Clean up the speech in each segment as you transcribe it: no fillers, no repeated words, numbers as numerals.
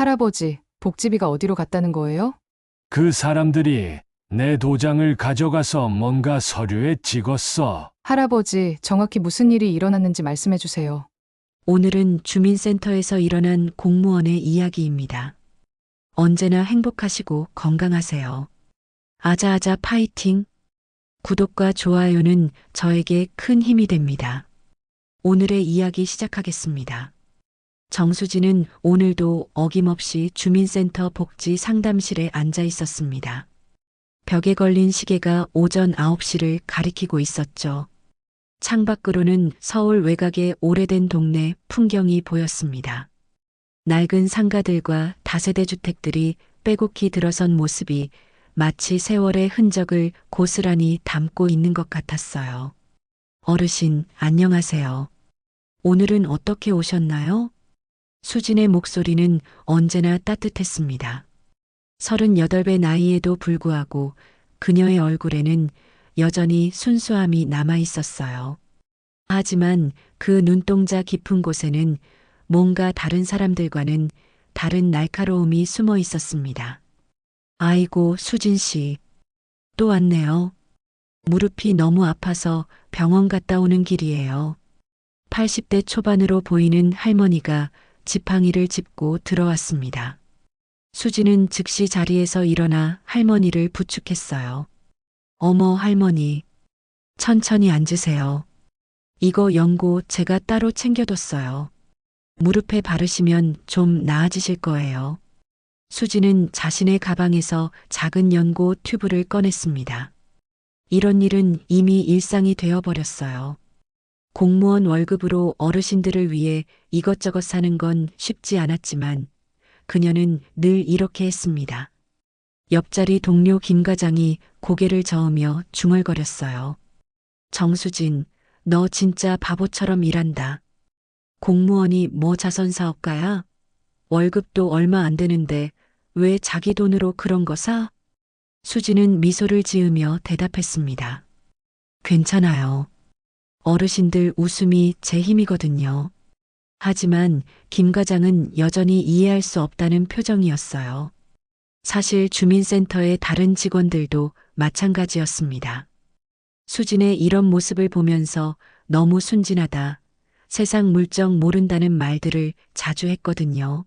할아버지, 복지비가 어디로 갔다는 거예요? 그 사람들이 내 도장을 가져가서 뭔가 서류에 찍었어. 할아버지, 정확히 무슨 일이 일어났는지 말씀해 주세요. 오늘은 주민센터에서 일어난 공무원의 이야기입니다. 언제나 행복하시고 건강하세요. 아자아자 파이팅! 구독과 좋아요는 저에게 큰 힘이 됩니다. 오늘의 이야기 시작하겠습니다. 정수진은 오늘도 어김없이 주민센터 복지 상담실에 앉아 있었습니다. 벽에 걸린 시계가 오전 9시를 가리키고 있었죠. 창밖으로는 서울 외곽의 오래된 동네 풍경이 보였습니다. 낡은 상가들과 다세대 주택들이 빼곡히 들어선 모습이 마치 세월의 흔적을 고스란히 담고 있는 것 같았어요. 어르신, 안녕하세요. 오늘은 어떻게 오셨나요? 수진의 목소리는 언제나 따뜻했습니다. 38배 나이에도 불구하고 그녀의 얼굴에는 여전히 순수함이 남아 있었어요. 하지만 그 눈동자 깊은 곳에는 뭔가 다른 사람들과는 다른 날카로움이 숨어 있었습니다. 아이고, 수진 씨. 또 왔네요. 무릎이 너무 아파서 병원 갔다 오는 길이에요. 80대 초반으로 보이는 할머니가 지팡이를 짚고 들어왔습니다. 수진은 즉시 자리에서 일어나 할머니를 부축했어요. 어머, 할머니. 천천히 앉으세요. 이거 연고 제가 따로 챙겨뒀어요. 무릎에 바르시면 좀 나아지실 거예요. 수진은 자신의 가방에서 작은 연고 튜브를 꺼냈습니다. 이런 일은 이미 일상이 되어버렸어요. 공무원 월급으로 어르신들을 위해 이것저것 사는 건 쉽지 않았지만 그녀는 늘 이렇게 했습니다. 옆자리 동료 김 과장이 고개를 저으며 중얼거렸어요. 정수진, 너 진짜 바보처럼 일한다. 공무원이 뭐 자선사업가야? 월급도 얼마 안 되는데 왜 자기 돈으로 그런 거 사? 수진은 미소를 지으며 대답했습니다. 괜찮아요. 어르신들 웃음이 제 힘이거든요. 하지만 김 과장은 여전히 이해할 수 없다는 표정이었어요. 사실 주민센터의 다른 직원들도 마찬가지였습니다. 수진의 이런 모습을 보면서 너무 순진하다, 세상 물정 모른다는 말들을 자주 했거든요.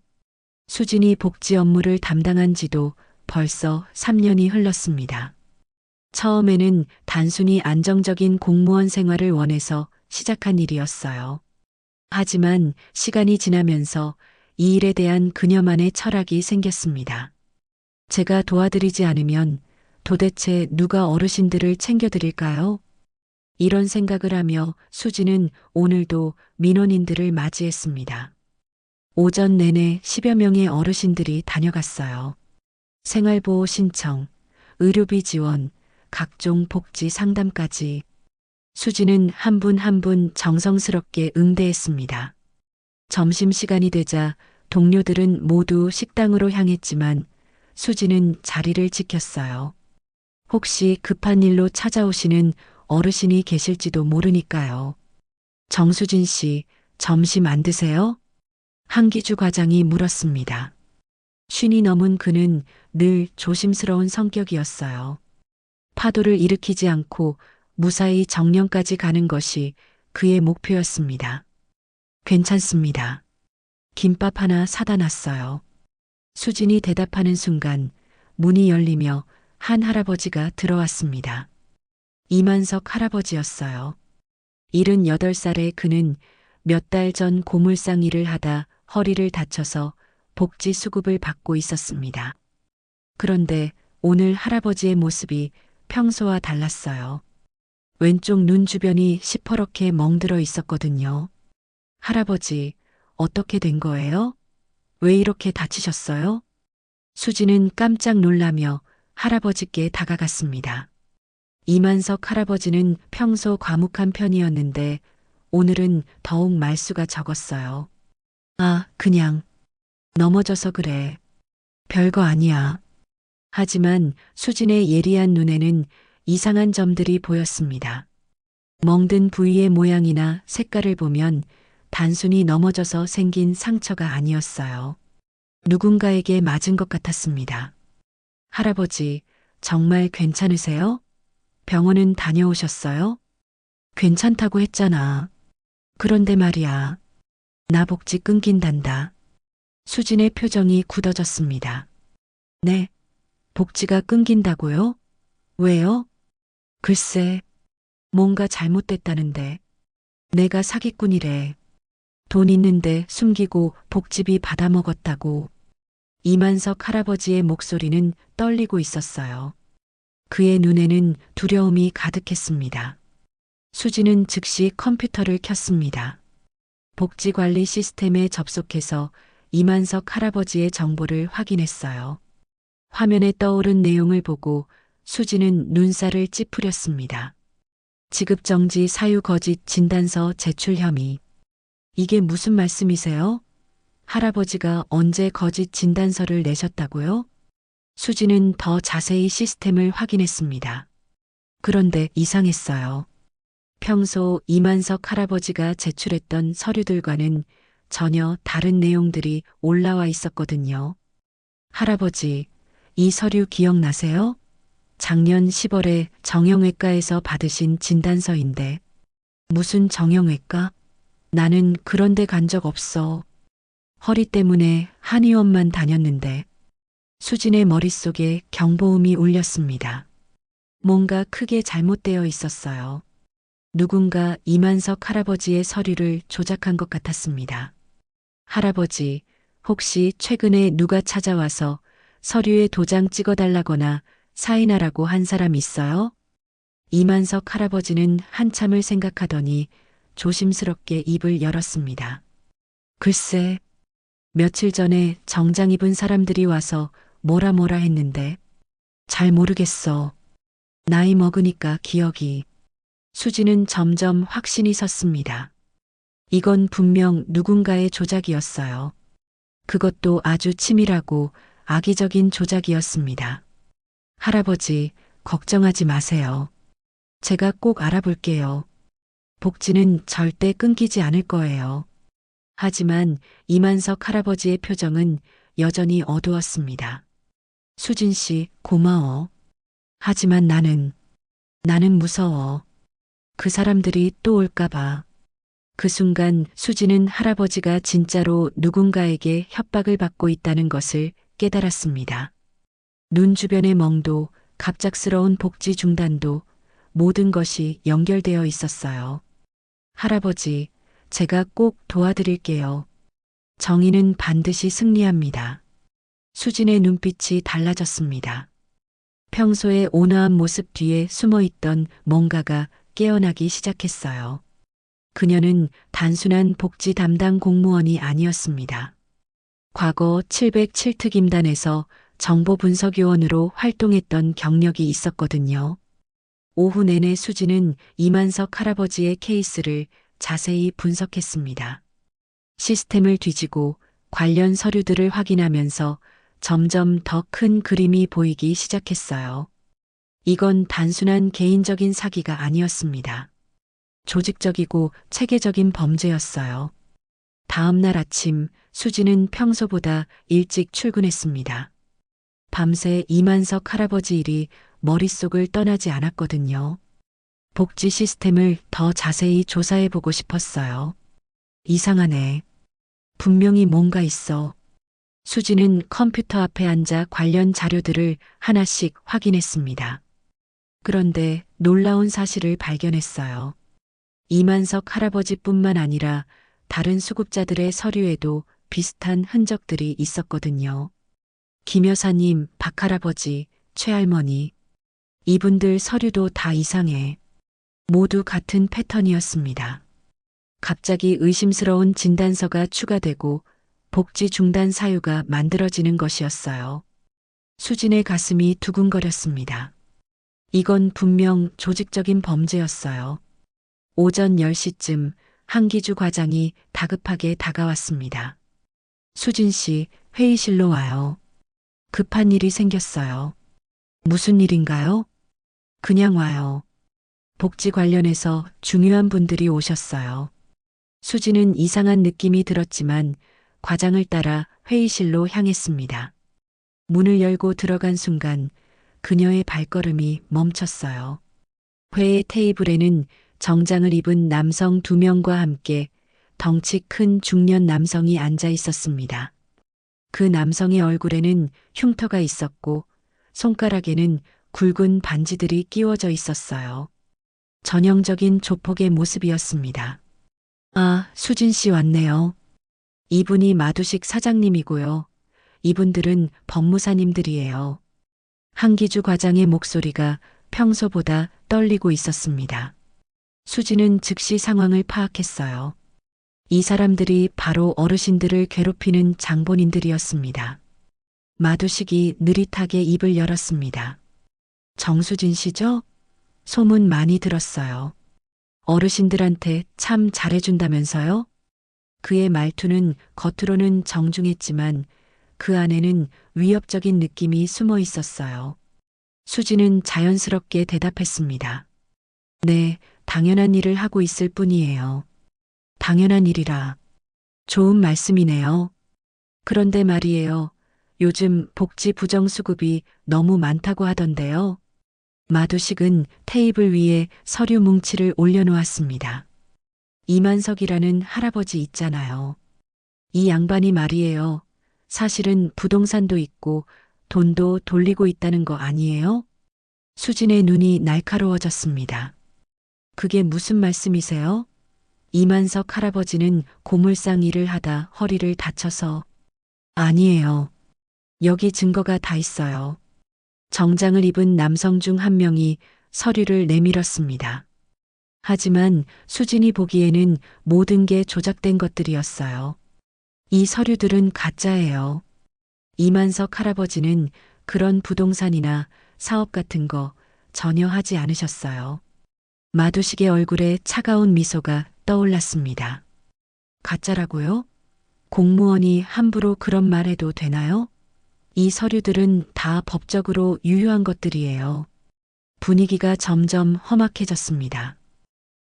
수진이 복지 업무를 담당한 지도 벌써 3년이 흘렀습니다. 처음에는 단순히 안정적인 공무원 생활을 원해서 시작한 일이었어요. 하지만 시간이 지나면서 이 일에 대한 그녀만의 철학이 생겼습니다. 제가 도와드리지 않으면 도대체 누가 어르신들을 챙겨드릴까요? 이런 생각을 하며 수진은 오늘도 민원인들을 맞이했습니다. 오전 내내 10여 명의 어르신들이 다녀갔어요. 생활보호 신청, 의료비 지원, 각종 복지 상담까지. 수진은 한 분 한 분 정성스럽게 응대했습니다. 점심시간이 되자 동료들은 모두 식당으로 향했지만 수진은 자리를 지켰어요. 혹시 급한 일로 찾아오시는 어르신이 계실지도 모르니까요. 정수진 씨, 점심 안 드세요? 한기주 과장이 물었습니다. 쉰이 넘은 그는 늘 조심스러운 성격이었어요. 파도를 일으키지 않고 무사히 정령까지 가는 것이 그의 목표였습니다. 괜찮습니다. 김밥 하나 사다 놨어요. 수진이 대답하는 순간 문이 열리며 한 할아버지가 들어왔습니다. 이만석 할아버지였어요. 78살의 그는 몇 달 전 고물상 일을 하다 허리를 다쳐서 복지 수급을 받고 있었습니다. 그런데 오늘 할아버지의 모습이 평소와 달랐어요. 왼쪽 눈 주변이 시퍼렇게 멍들어 있었거든요. 할아버지, 어떻게 된 거예요? 왜 이렇게 다치셨어요? 수진은 깜짝 놀라며 할아버지께 다가갔습니다. 이만석 할아버지는 평소 과묵한 편이었는데 오늘은 더욱 말수가 적었어요. 아, 그냥 넘어져서 그래. 별거 아니야. 하지만 수진의 예리한 눈에는 이상한 점들이 보였습니다. 멍든 부위의 모양이나 색깔을 보면 단순히 넘어져서 생긴 상처가 아니었어요. 누군가에게 맞은 것 같았습니다. 할아버지, 정말 괜찮으세요? 병원은 다녀오셨어요? 괜찮다고 했잖아. 그런데 말이야. 나 복지 끊긴단다. 수진의 표정이 굳어졌습니다. 네, 복지가 끊긴다고요? 왜요? 글쎄, 뭔가 잘못됐다는데. 내가 사기꾼이래. 돈 있는데 숨기고 복지비 받아먹었다고. 이만석 할아버지의 목소리는 떨리고 있었어요. 그의 눈에는 두려움이 가득했습니다. 수지는 즉시 컴퓨터를 켰습니다. 복지관리 시스템에 접속해서 이만석 할아버지의 정보를 확인했어요. 화면에 떠오른 내용을 보고 수지는 눈살을 찌푸렸습니다. 지급정지 사유 거짓 진단서 제출 혐의. 이게 무슨 말씀이세요? 할아버지가 언제 거짓 진단서를 내셨다고요? 수지는 더 자세히 시스템을 확인했습니다. 그런데 이상했어요. 평소 이만석 할아버지가 제출했던 서류들과는 전혀 다른 내용들이 올라와 있었거든요. 할아버지, 이 서류 기억나세요? 작년 10월에 정형외과에서 받으신 진단서인데. 무슨 정형외과? 나는 그런 데 간 적 없어. 허리 때문에 한의원만 다녔는데. 수진의 머릿속에 경보음이 울렸습니다. 뭔가 크게 잘못되어 있었어요. 누군가 이만석 할아버지의 서류를 조작한 것 같았습니다. 할아버지, 혹시 최근에 누가 찾아와서 서류에 도장 찍어달라거나 사인하라고 한 사람 있어요? 이만석 할아버지는 한참을 생각하더니 조심스럽게 입을 열었습니다. 글쎄, 며칠 전에 정장 입은 사람들이 와서 뭐라 했는데. 잘 모르겠어. 나이 먹으니까 기억이. 수지는 점점 확신이 섰습니다. 이건 분명 누군가의 조작이었어요. 그것도 아주 치밀하고 악의적인 조작이었습니다. 할아버지, 걱정하지 마세요. 제가 꼭 알아볼게요. 복지는 절대 끊기지 않을 거예요. 하지만 이만석 할아버지의 표정은 여전히 어두웠습니다. 수진 씨, 고마워. 하지만 나는 무서워. 그 사람들이 또 올까봐. 그 순간 수지는 할아버지가 진짜로 누군가에게 협박을 받고 있다는 것을 깨달았습니다. 눈 주변의 멍도, 갑작스러운 복지 중단도 모든 것이 연결되어 있었어요. 할아버지, 제가 꼭 도와드릴게요. 정의는 반드시 승리합니다. 수진의 눈빛이 달라졌습니다. 평소의 온화한 모습 뒤에 숨어있던 뭔가가 깨어나기 시작했어요. 그녀는 단순한 복지 담당 공무원이 아니었습니다. 과거 707특임단에서 정보분석요원으로 활동했던 경력이 있었거든요. 오후 내내 수지는 이만석 할아버지의 케이스를 자세히 분석했습니다. 시스템을 뒤지고 관련 서류들을 확인하면서 점점 더 큰 그림이 보이기 시작했어요. 이건 단순한 개인적인 사기가 아니었습니다. 조직적이고 체계적인 범죄였어요. 다음 날 아침 수지는 평소보다 일찍 출근했습니다. 밤새 이만석 할아버지 일이 머릿속을 떠나지 않았거든요. 복지 시스템을 더 자세히 조사해보고 싶었어요. 이상하네. 분명히 뭔가 있어. 수지는 컴퓨터 앞에 앉아 관련 자료들을 하나씩 확인했습니다. 그런데 놀라운 사실을 발견했어요. 이만석 할아버지뿐만 아니라 다른 수급자들의 서류에도 비슷한 흔적들이 있었거든요. 김 여사님, 박 할아버지, 최 할머니. 이분들 서류도 다 이상해. 모두 같은 패턴이었습니다. 갑자기 의심스러운 진단서가 추가되고 복지 중단 사유가 만들어지는 것이었어요. 수진의 가슴이 두근거렸습니다. 이건 분명 조직적인 범죄였어요. 오전 10시쯤 한기주 과장이 다급하게 다가왔습니다. 수진 씨, 회의실로 와요. 급한 일이 생겼어요. 무슨 일인가요? 그냥 와요. 복지 관련해서 중요한 분들이 오셨어요. 수지는 이상한 느낌이 들었지만 과장을 따라 회의실로 향했습니다. 문을 열고 들어간 순간 그녀의 발걸음이 멈췄어요. 회의 테이블에는 정장을 입은 남성 2명과 함께 덩치 큰 중년 남성이 앉아 있었습니다. 그 남성의 얼굴에는 흉터가 있었고 손가락에는 굵은 반지들이 끼워져 있었어요. 전형적인 조폭의 모습이었습니다. 아, 수진 씨 왔네요. 이분이 마두식 사장님이고요. 이분들은 법무사님들이에요. 한기주 과장의 목소리가 평소보다 떨리고 있었습니다. 수진은 즉시 상황을 파악했어요. 이 사람들이 바로 어르신들을 괴롭히는 장본인들이었습니다. 마두식이 느릿하게 입을 열었습니다. 정수진 씨죠? 소문 많이 들었어요. 어르신들한테 참 잘해준다면서요? 그의 말투는 겉으로는 정중했지만 그 안에는 위협적인 느낌이 숨어 있었어요. 수지는 자연스럽게 대답했습니다. 네, 당연한 일을 하고 있을 뿐이에요. 당연한 일이라. 좋은 말씀이네요. 그런데 말이에요. 요즘 복지 부정수급이 너무 많다고 하던데요. 마두식은 테이블 위에 서류 뭉치를 올려놓았습니다. 이만석이라는 할아버지 있잖아요. 이 양반이 말이에요. 사실은 부동산도 있고 돈도 돌리고 있다는 거 아니에요? 수진의 눈이 날카로워졌습니다. 그게 무슨 말씀이세요? 이만석 할아버지는 고물상 일을 하다 허리를 다쳐서. 아니에요. 여기 증거가 다 있어요. 정장을 입은 남성 중 한 명이 서류를 내밀었습니다. 하지만 수진이 보기에는 모든 게 조작된 것들이었어요. 이 서류들은 가짜예요. 이만석 할아버지는 그런 부동산이나 사업 같은 거 전혀 하지 않으셨어요. 마두식의 얼굴에 차가운 미소가 떠올랐습니다. 가짜라고요? 공무원이 함부로 그런 말 해도 되나요? 이 서류들은 다 법적으로 유효한 것들이에요. 분위기가 점점 험악해졌습니다.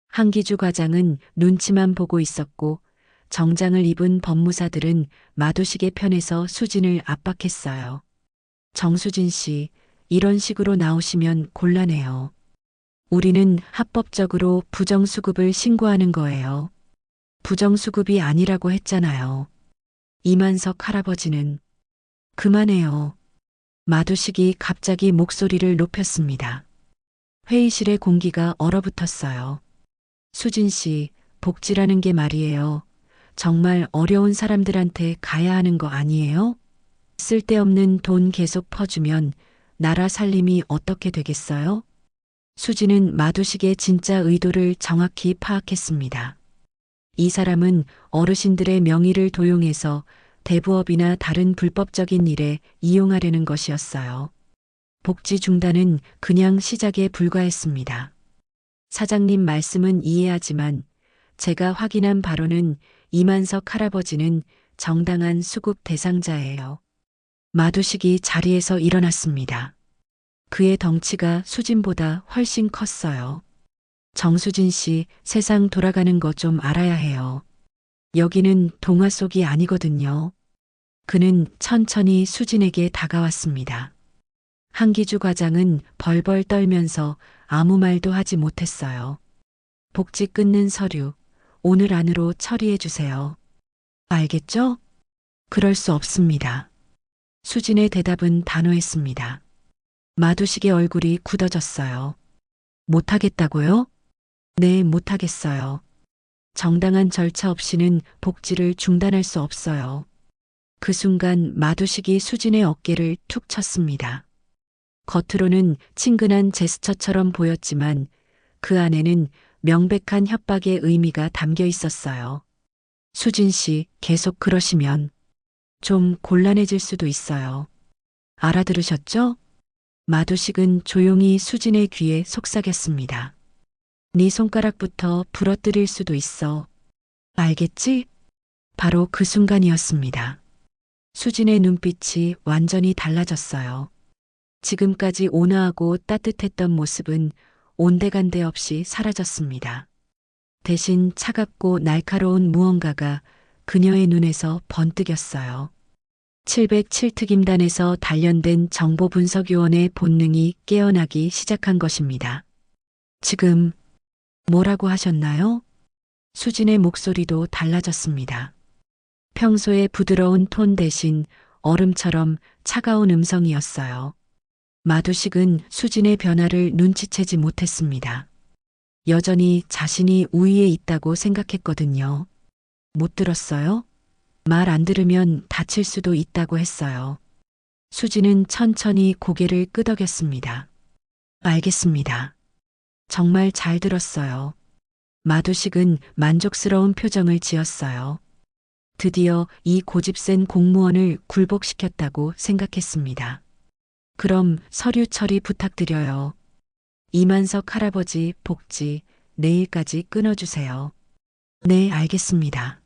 한기주 과장은 눈치만 보고 있었고 정장을 입은 법무사들은 마두식의 편에서 수진을 압박했어요. 정수진 씨, 이런 식으로 나오시면 곤란해요. 우리는 합법적으로 부정수급을 신고하는 거예요. 부정수급이 아니라고 했잖아요. 이만석 할아버지는. 그만해요. 마두식이 갑자기 목소리를 높였습니다. 회의실의 공기가 얼어붙었어요. 수진 씨, 복지라는 게 말이에요. 정말 어려운 사람들한테 가야 하는 거 아니에요? 쓸데없는 돈 계속 퍼주면 나라 살림이 어떻게 되겠어요? 수진은 마두식의 진짜 의도를 정확히 파악했습니다. 이 사람은 어르신들의 명의를 도용해서 대부업이나 다른 불법적인 일에 이용하려는 것이었어요. 복지 중단은 그냥 시작에 불과했습니다. 사장님 말씀은 이해하지만 제가 확인한 바로는 이만석 할아버지는 정당한 수급 대상자예요. 마두식이 자리에서 일어났습니다. 그의 덩치가 수진보다 훨씬 컸어요. 정수진 씨, 세상 돌아가는 거 좀 알아야 해요. 여기는 동화 속이 아니거든요. 그는 천천히 수진에게 다가왔습니다. 한기주 과장은 벌벌 떨면서 아무 말도 하지 못했어요. 복지 끊는 서류, 오늘 안으로 처리해 주세요. 알겠죠? 그럴 수 없습니다. 수진의 대답은 단호했습니다. 마두식의 얼굴이 굳어졌어요. 못하겠다고요? 네, 못하겠어요. 정당한 절차 없이는 복지를 중단할 수 없어요. 그 순간 마두식이 수진의 어깨를 툭 쳤습니다. 겉으로는 친근한 제스처처럼 보였지만 그 안에는 명백한 협박의 의미가 담겨 있었어요. 수진 씨, 계속 그러시면 좀 곤란해질 수도 있어요. 알아들으셨죠? 마두식은 조용히 수진의 귀에 속삭였습니다. 네 손가락부터 부러뜨릴 수도 있어. 알겠지? 바로 그 순간이었습니다. 수진의 눈빛이 완전히 달라졌어요. 지금까지 온화하고 따뜻했던 모습은 온데간데 없이 사라졌습니다. 대신 차갑고 날카로운 무언가가 그녀의 눈에서 번뜩였어요. 707특임단에서 단련된 정보분석요원의 본능이 깨어나기 시작한 것입니다. 지금 뭐라고 하셨나요? 수진의 목소리도 달라졌습니다. 평소의 부드러운 톤 대신 얼음처럼 차가운 음성이었어요. 마두식은 수진의 변화를 눈치채지 못했습니다. 여전히 자신이 우위에 있다고 생각했거든요. 못 들었어요? 말 안 들으면 다칠 수도 있다고 했어요. 수진은 천천히 고개를 끄덕였습니다. 알겠습니다. 정말 잘 들었어요. 마두식은 만족스러운 표정을 지었어요. 드디어 이 고집센 공무원을 굴복시켰다고 생각했습니다. 그럼 서류 처리 부탁드려요. 이만석 할아버지 복지 내일까지 끊어주세요. 네, 알겠습니다.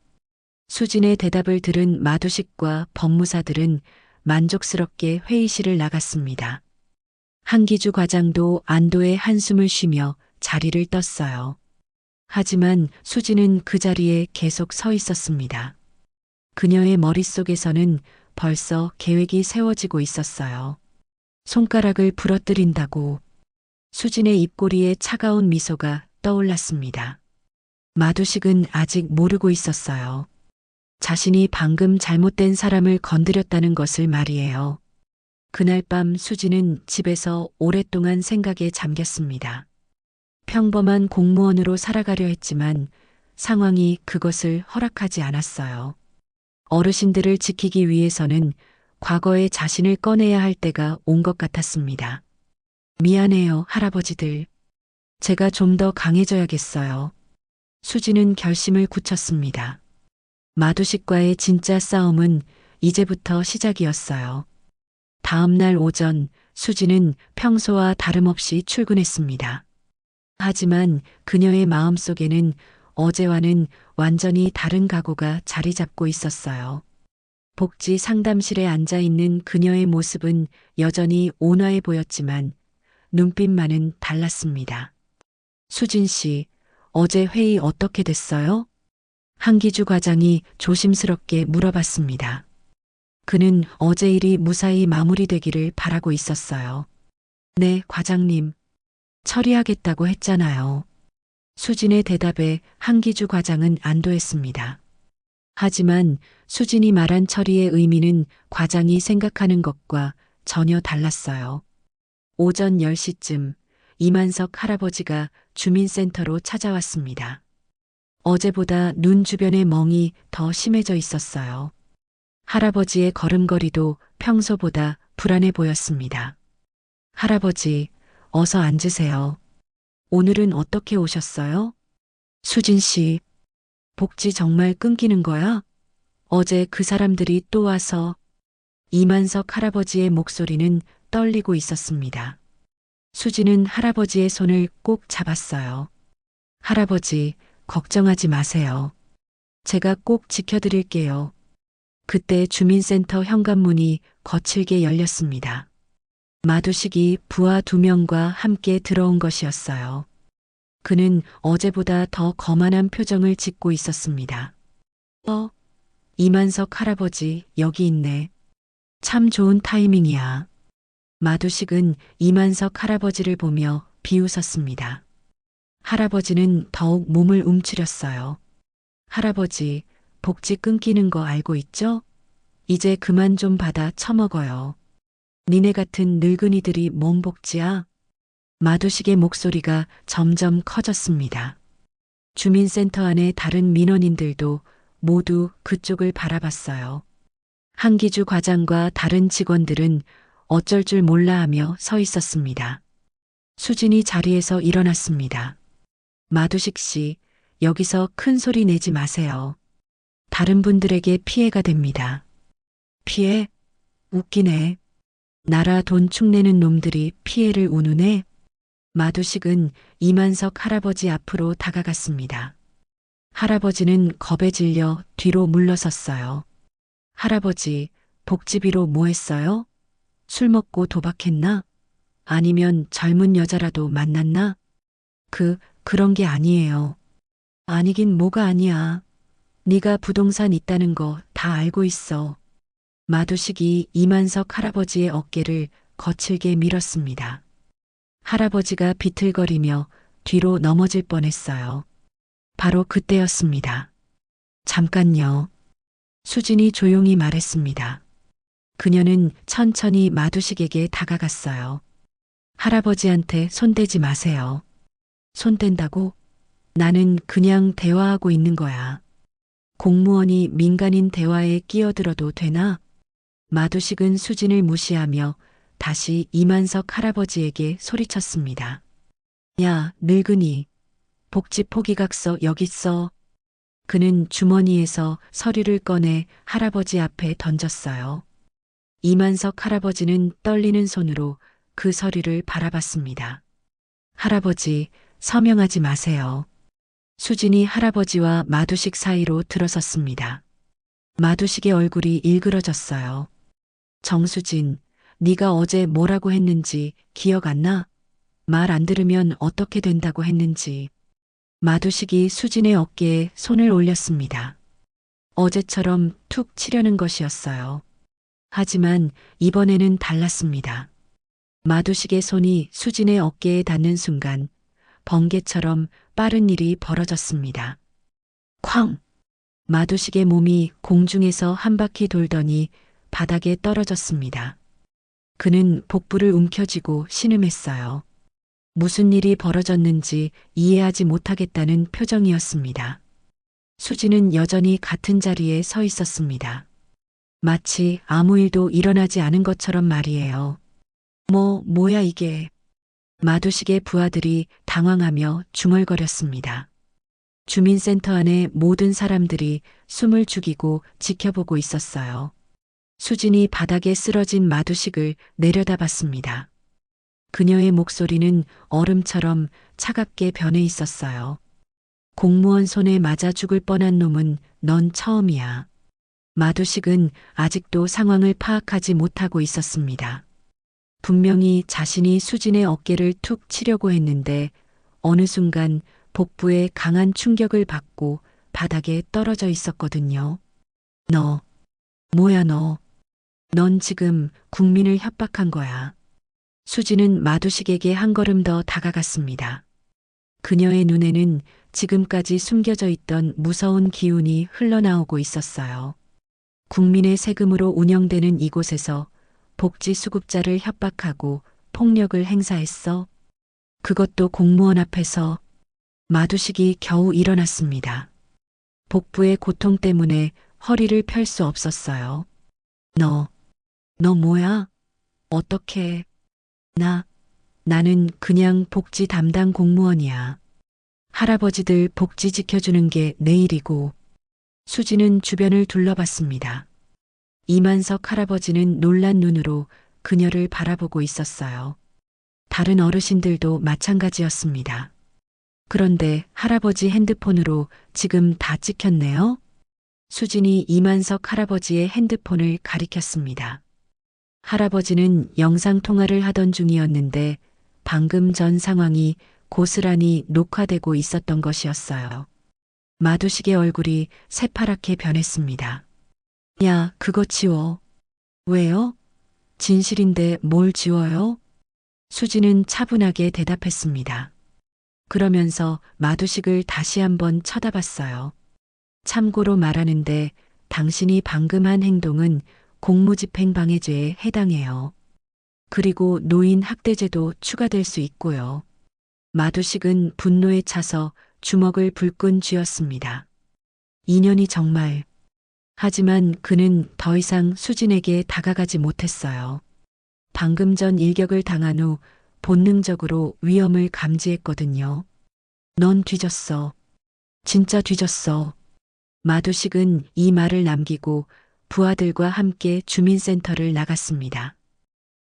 수진의 대답을 들은 마두식과 법무사들은 만족스럽게 회의실을 나갔습니다. 한기주 과장도 안도의 한숨을 쉬며 자리를 떴어요. 하지만 수진은 그 자리에 계속 서 있었습니다. 그녀의 머릿속에서는 벌써 계획이 세워지고 있었어요. 손가락을 부러뜨린다고. 수진의 입꼬리에 차가운 미소가 떠올랐습니다. 마두식은 아직 모르고 있었어요. 자신이 방금 잘못된 사람을 건드렸다는 것을 말이에요. 그날 밤 수진은 집에서 오랫동안 생각에 잠겼습니다. 평범한 공무원으로 살아가려 했지만 상황이 그것을 허락하지 않았어요. 어르신들을 지키기 위해서는 과거의 자신을 꺼내야 할 때가 온 것 같았습니다. 미안해요, 할아버지들. 제가 좀 더 강해져야겠어요. 수진은 결심을 굳혔습니다. 마두식과의 진짜 싸움은 이제부터 시작이었어요. 다음 날 오전 수진은 평소와 다름없이 출근했습니다. 하지만 그녀의 마음속에는 어제와는 완전히 다른 각오가 자리 잡고 있었어요. 복지 상담실에 앉아 있는 그녀의 모습은 여전히 온화해 보였지만 눈빛만은 달랐습니다. 수진 씨, 어제 회의 어떻게 됐어요? 한기주 과장이 조심스럽게 물어봤습니다. 그는 어제 일이 무사히 마무리되기를 바라고 있었어요. 네, 과장님. 처리하겠다고 했잖아요. 수진의 대답에 한기주 과장은 안도했습니다. 하지만 수진이 말한 처리의 의미는 과장이 생각하는 것과 전혀 달랐어요. 오전 10시쯤 이만석 할아버지가 주민센터로 찾아왔습니다. 어제보다 눈 주변의 멍이 더 심해져 있었어요. 할아버지의 걸음걸이도 평소보다 불안해 보였습니다. 할아버지, 어서 앉으세요. 오늘은 어떻게 오셨어요? 수진 씨, 복지 정말 끊기는 거야? 어제 그 사람들이 또 와서. 이만석 할아버지의 목소리는 떨리고 있었습니다. 수진은 할아버지의 손을 꼭 잡았어요. 할아버지, 걱정하지 마세요. 제가 꼭 지켜드릴게요. 그때 주민센터 현관문이 거칠게 열렸습니다. 마두식이 부하 2명과 함께 들어온 것이었어요. 그는 어제보다 더 거만한 표정을 짓고 있었습니다. 이만석 할아버지 여기 있네. 참 좋은 타이밍이야. 마두식은 이만석 할아버지를 보며 비웃었습니다. 할아버지는 더욱 몸을 움츠렸어요. 할아버지, 복지 끊기는 거 알고 있죠? 이제 그만 좀 받아 처먹어요. 니네 같은 늙은이들이 뭔 복지야? 마두식의 목소리가 점점 커졌습니다. 주민센터 안의 다른 민원인들도 모두 그쪽을 바라봤어요. 한기주 과장과 다른 직원들은 어쩔 줄 몰라 하며 서 있었습니다. 수진이 자리에서 일어났습니다. 마두식 씨, 여기서 큰 소리 내지 마세요. 다른 분들에게 피해가 됩니다. 피해? 웃기네. 나라 돈 축내는 놈들이 피해를 우누네. 마두식은 이만석 할아버지 앞으로 다가갔습니다. 할아버지는 겁에 질려 뒤로 물러섰어요. 할아버지, 복지비로 뭐 했어요? 술 먹고 도박했나? 아니면 젊은 여자라도 만났나? 그런 게 아니에요. 아니긴 뭐가 아니야. 네가 부동산 있다는 거 다 알고 있어. 마두식이 이만석 할아버지의 어깨를 거칠게 밀었습니다. 할아버지가 비틀거리며 뒤로 넘어질 뻔했어요. 바로 그때였습니다. 잠깐요. 수진이 조용히 말했습니다. 그녀는 천천히 마두식에게 다가갔어요. 할아버지한테 손대지 마세요. 손댄다고? 나는 그냥 대화하고 있는 거야. 공무원이 민간인 대화에 끼어들어도 되나? 마두식은 수진을 무시하며 다시 이만석 할아버지에게 소리쳤습니다. 야, 늙은이. 복지 포기각서 여기 있어. 그는 주머니에서 서류를 꺼내 할아버지 앞에 던졌어요. 이만석 할아버지는 떨리는 손으로 그 서류를 바라봤습니다. 할아버지, 서명하지 마세요. 수진이 할아버지와 마두식 사이로 들어섰습니다. 마두식의 얼굴이 일그러졌어요. 정수진, 네가 어제 뭐라고 했는지 기억 안 나? 말 안 들으면 어떻게 된다고 했는지. 마두식이 수진의 어깨에 손을 올렸습니다. 어제처럼 툭 치려는 것이었어요. 하지만 이번에는 달랐습니다. 마두식의 손이 수진의 어깨에 닿는 순간 번개처럼 빠른 일이 벌어졌습니다. 쾅! 마두식의 몸이 공중에서 한 바퀴 돌더니 바닥에 떨어졌습니다. 그는 복부를 움켜쥐고 신음했어요. 무슨 일이 벌어졌는지 이해하지 못하겠다는 표정이었습니다. 수진은 여전히 같은 자리에 서 있었습니다. 마치 아무 일도 일어나지 않은 것처럼 말이에요. 뭐야 이게. 마두식의 부하들이 당황하며 중얼거렸습니다. 주민센터 안에 모든 사람들이 숨을 죽이고 지켜보고 있었어요. 수진이 바닥에 쓰러진 마두식을 내려다봤습니다. 그녀의 목소리는 얼음처럼 차갑게 변해 있었어요. 공무원 손에 맞아 죽을 뻔한 놈은 넌 처음이야. 마두식은 아직도 상황을 파악하지 못하고 있었습니다. 분명히 자신이 수진의 어깨를 툭 치려고 했는데 어느 순간 복부에 강한 충격을 받고 바닥에 떨어져 있었거든요. 너, 뭐야 너. 넌 지금 국민을 협박한 거야. 수진은 마두식에게 한 걸음 더 다가갔습니다. 그녀의 눈에는 지금까지 숨겨져 있던 무서운 기운이 흘러나오고 있었어요. 국민의 세금으로 운영되는 이곳에서 복지수급자를 협박하고 폭력을 행사했어. 그것도 공무원 앞에서. 마두식이 겨우 일어났습니다. 복부의 고통 때문에 허리를 펼 수 없었어요. 너 뭐야? 어떻게? 나는 그냥 복지 담당 공무원이야. 할아버지들 복지 지켜주는 게 내 일이고. 수지는 주변을 둘러봤습니다. 이만석 할아버지는 놀란 눈으로 그녀를 바라보고 있었어요. 다른 어르신들도 마찬가지였습니다. 그런데 할아버지 핸드폰으로 지금 다 찍혔네요. 수진이 이만석 할아버지의 핸드폰을 가리켰습니다. 할아버지는 영상통화를 하던 중이었는데 방금 전 상황이 고스란히 녹화되고 있었던 것이었어요. 마두식의 얼굴이 새파랗게 변했습니다. 야, 그거 지워. 왜요? 진실인데 뭘 지워요? 수진은 차분하게 대답했습니다. 그러면서 마두식을 다시 한번 쳐다봤어요. 참고로 말하는데 당신이 방금 한 행동은 공무집행방해죄에 해당해요. 그리고 노인 학대죄도 추가될 수 있고요. 마두식은 분노에 차서 주먹을 불끈 쥐었습니다. 인연이 정말. 하지만 그는 더 이상 수진에게 다가가지 못했어요. 방금 전 일격을 당한 후 본능적으로 위험을 감지했거든요. 넌 뒤졌어. 진짜 뒤졌어. 마두식은 이 말을 남기고 부하들과 함께 주민센터를 나갔습니다.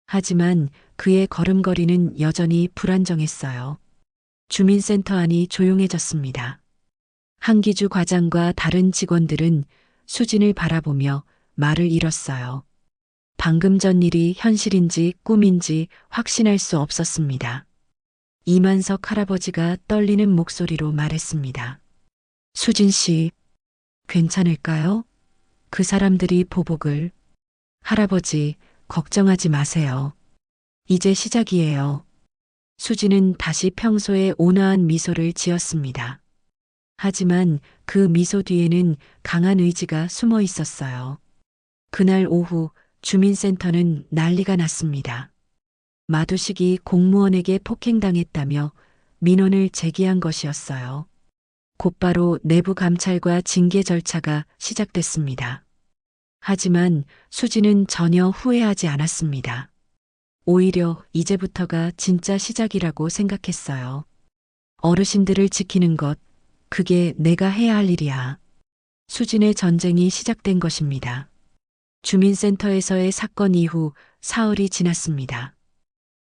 하지만 그의 걸음걸이는 여전히 불안정했어요. 주민센터 안이 조용해졌습니다. 한기주 과장과 다른 직원들은 수진을 바라보며 말을 잃었어요. 방금 전 일이 현실인지 꿈인지 확신할 수 없었습니다. 이만석 할아버지가 떨리는 목소리로 말했습니다. 수진 씨, 괜찮을까요? 그 사람들이 보복을. 할아버지, 걱정하지 마세요. 이제 시작이에요. 수지는 다시 평소의 온화한 미소를 지었습니다. 하지만 그 미소 뒤에는 강한 의지가 숨어 있었어요. 그날 오후 주민센터는 난리가 났습니다. 마두식이 공무원에게 폭행당했다며 민원을 제기한 것이었어요. 곧바로 내부 감찰과 징계 절차가 시작됐습니다. 하지만 수지는 전혀 후회하지 않았습니다. 오히려 이제부터가 진짜 시작이라고 생각했어요. 어르신들을 지키는 것, 그게 내가 해야 할 일이야. 수진의 전쟁이 시작된 것입니다. 주민센터에서의 사건 이후 사흘이 지났습니다.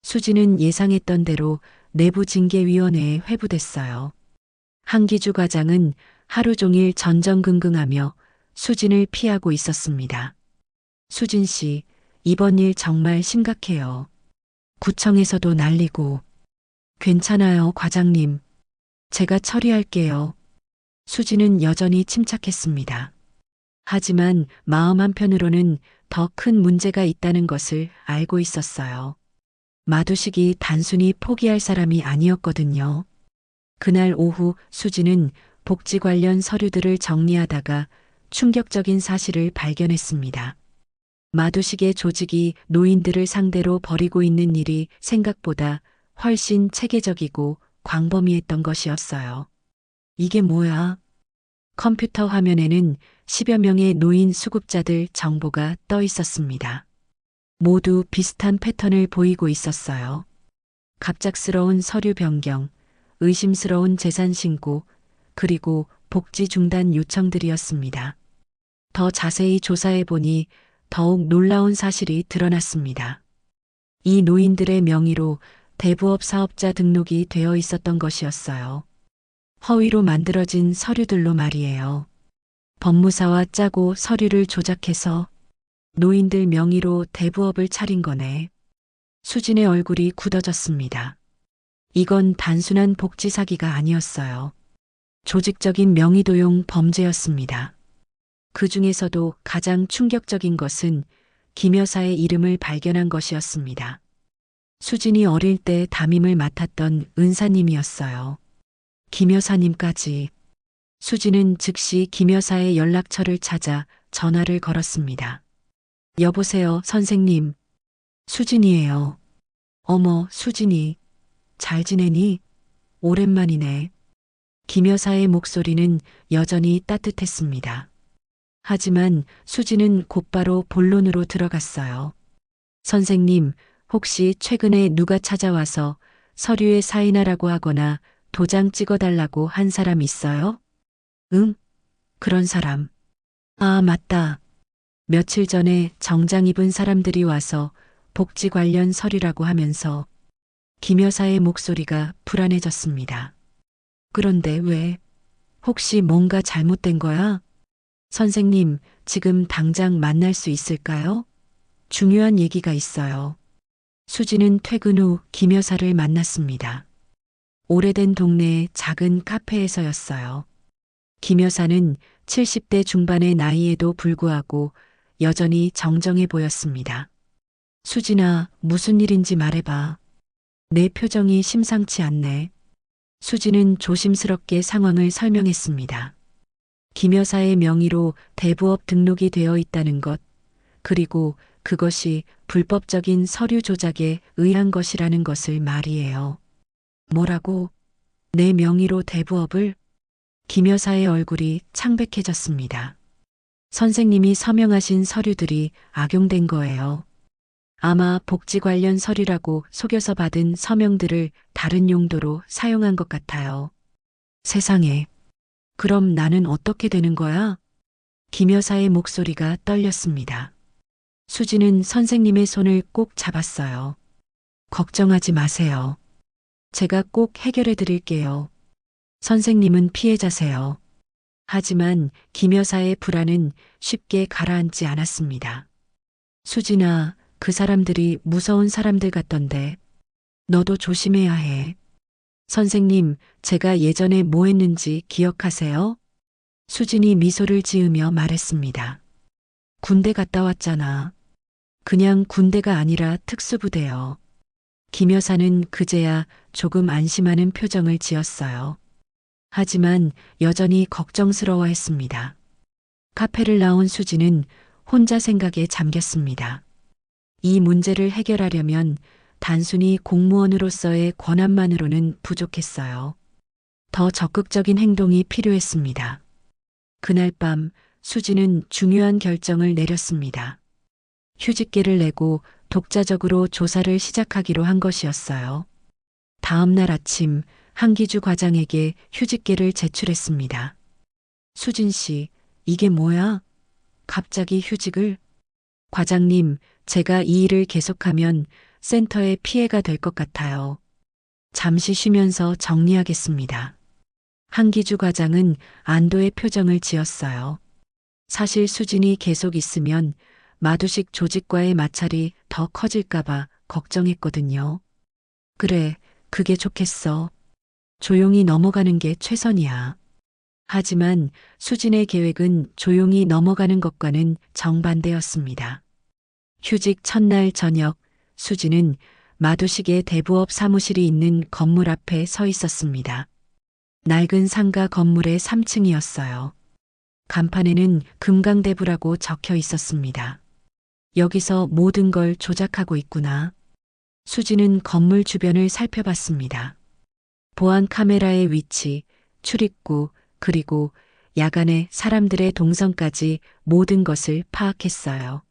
수진은 예상했던 대로 내부징계위원회에 회부됐어요. 한기주 과장은 하루 종일 전전긍긍하며 수진을 피하고 있었습니다. 수진 씨, 이번 일 정말 심각해요. 구청에서도 난리고. 괜찮아요, 과장님. 제가 처리할게요. 수진은 여전히 침착했습니다. 하지만 마음 한편으로는 더 큰 문제가 있다는 것을 알고 있었어요. 마두식이 단순히 포기할 사람이 아니었거든요. 그날 오후 수진은 복지 관련 서류들을 정리하다가 충격적인 사실을 발견했습니다. 마두식의 조직이 노인들을 상대로 벌이고 있는 일이 생각보다 훨씬 체계적이고 광범위했던 것이었어요. 이게 뭐야? 컴퓨터 화면에는 10여 명의 노인 수급자들 정보가 떠 있었습니다. 모두 비슷한 패턴을 보이고 있었어요. 갑작스러운 서류 변경, 의심스러운 재산 신고, 그리고 복지 중단 요청들이었습니다. 더 자세히 조사해 보니 더욱 놀라운 사실이 드러났습니다. 이 노인들의 명의로 대부업 사업자 등록이 되어 있었던 것이었어요. 허위로 만들어진 서류들로 말이에요. 법무사와 짜고 서류를 조작해서 노인들 명의로 대부업을 차린 거네. 수진의 얼굴이 굳어졌습니다. 이건 단순한 복지 사기가 아니었어요. 조직적인 명의도용 범죄였습니다. 그 중에서도 가장 충격적인 것은 김 여사의 이름을 발견한 것이었습니다. 수진이 어릴 때 담임을 맡았던 은사님이었어요. 김 여사님까지. 수진은 즉시 김 여사의 연락처를 찾아 전화를 걸었습니다. 여보세요, 선생님. 수진이에요. 어머, 수진이. 잘 지내니? 오랜만이네. 김 여사의 목소리는 여전히 따뜻했습니다. 하지만 수진은 곧바로 본론으로 들어갔어요. 선생님, 혹시 최근에 누가 찾아와서 서류에 사인하라고 하거나 도장 찍어달라고 한 사람 있어요? 응? 그런 사람. 아, 맞다. 며칠 전에 정장 입은 사람들이 와서 복지 관련 서류라고 하면서 김 여사의 목소리가 불안해졌습니다. 그런데 왜? 혹시 뭔가 잘못된 거야? 선생님, 지금 당장 만날 수 있을까요? 중요한 얘기가 있어요. 수지는 퇴근 후 김 여사를 만났습니다. 오래된 동네의 작은 카페에서였어요. 김 여사는 70대 중반의 나이에도 불구하고 여전히 정정해 보였습니다. 수진아, 무슨 일인지 말해봐. 내 표정이 심상치 않네. 수진은 조심스럽게 상황을 설명했습니다. 김 여사의 명의로 대부업 등록이 되어 있다는 것, 그리고 그것이 불법적인 서류 조작에 의한 것이라는 것을 말이에요. 뭐라고? 내 명의로 대부업을? 김 여사의 얼굴이 창백해졌습니다. 선생님이 서명하신 서류들이 악용된 거예요. 아마 복지 관련 서류라고 속여서 받은 서명들을 다른 용도로 사용한 것 같아요. 세상에. 그럼 나는 어떻게 되는 거야? 김 여사의 목소리가 떨렸습니다. 수지는 선생님의 손을 꼭 잡았어요. 걱정하지 마세요. 제가 꼭 해결해 드릴게요. 선생님은 피해자세요. 하지만 김 여사의 불안은 쉽게 가라앉지 않았습니다. 수진아, 그 사람들이 무서운 사람들 같던데. 너도 조심해야 해. 선생님, 제가 예전에 뭐 했는지 기억하세요? 수진이 미소를 지으며 말했습니다. 군대 갔다 왔잖아. 그냥 군대가 아니라 특수부대요. 김 여사는 그제야 조금 안심하는 표정을 지었어요. 하지만 여전히 걱정스러워했습니다. 카페를 나온 수지는 혼자 생각에 잠겼습니다. 이 문제를 해결하려면 단순히 공무원으로서의 권한만으로는 부족했어요. 더 적극적인 행동이 필요했습니다. 그날 밤 수지는 중요한 결정을 내렸습니다. 휴직계를 내고 독자적으로 조사를 시작하기로 한 것이었어요. 다음 날 아침 한기주 과장에게 휴직계를 제출했습니다. 수진 씨, 이게 뭐야? 갑자기 휴직을? 과장님, 제가 이 일을 계속하면 센터에 피해가 될 것 같아요. 잠시 쉬면서 정리하겠습니다. 한기주 과장은 안도의 표정을 지었어요. 사실 수진이 계속 있으면 마두식 조직과의 마찰이 더 커질까봐 걱정했거든요. 그래, 그게 좋겠어. 조용히 넘어가는 게 최선이야. 하지만 수진의 계획은 조용히 넘어가는 것과는 정반대였습니다. 휴직 첫날 저녁, 수진은 마두식의 대부업 사무실이 있는 건물 앞에 서 있었습니다. 낡은 상가 건물의 3층이었어요. 간판에는 금강대부라고 적혀 있었습니다. 여기서 모든 걸 조작하고 있구나. 수지는 건물 주변을 살펴봤습니다. 보안 카메라의 위치, 출입구, 그리고 야간에 사람들의 동선까지 모든 것을 파악했어요.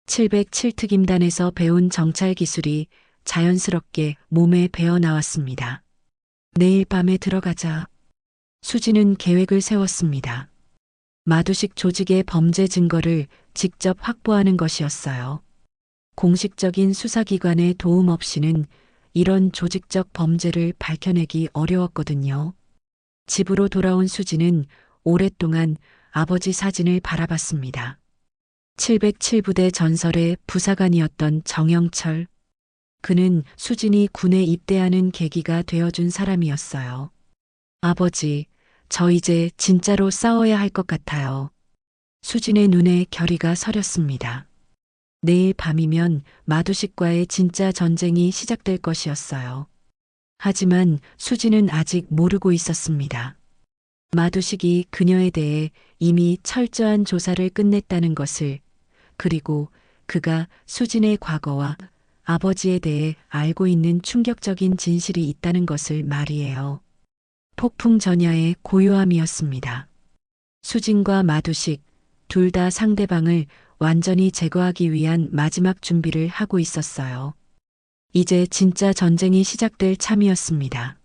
707특임단에서 배운 정찰 기술이 자연스럽게 몸에 배어 나왔습니다. 내일 밤에 들어가자. 수지는 계획을 세웠습니다. 마두식 조직의 범죄 증거를 직접 확보하는 것이었어요. 공식적인 수사기관의 도움 없이는 이런 조직적 범죄를 밝혀내기 어려웠거든요. 집으로 돌아온 수지는 오랫동안 아버지 사진을 바라봤습니다. 707부대 전설의 부사관이었던 정영철. 그는 수진이 군에 입대하는 계기가 되어준 사람이었어요. 아버지, 저 이제 진짜로 싸워야 할 것 같아요. 수진의 눈에 결의가 서렸습니다. 내일 밤이면 마두식과의 진짜 전쟁이 시작될 것이었어요. 하지만 수진은 아직 모르고 있었습니다. 마두식이 그녀에 대해 이미 철저한 조사를 끝냈다는 것을, 그리고 그가 수진의 과거와 아버지에 대해 알고 있는 충격적인 진실이 있다는 것을 말이에요. 폭풍 전야의 고요함이었습니다. 수진과 마두식 둘 다 상대방을 완전히 제거하기 위한 마지막 준비를 하고 있었어요. 이제 진짜 전쟁이 시작될 참이었습니다.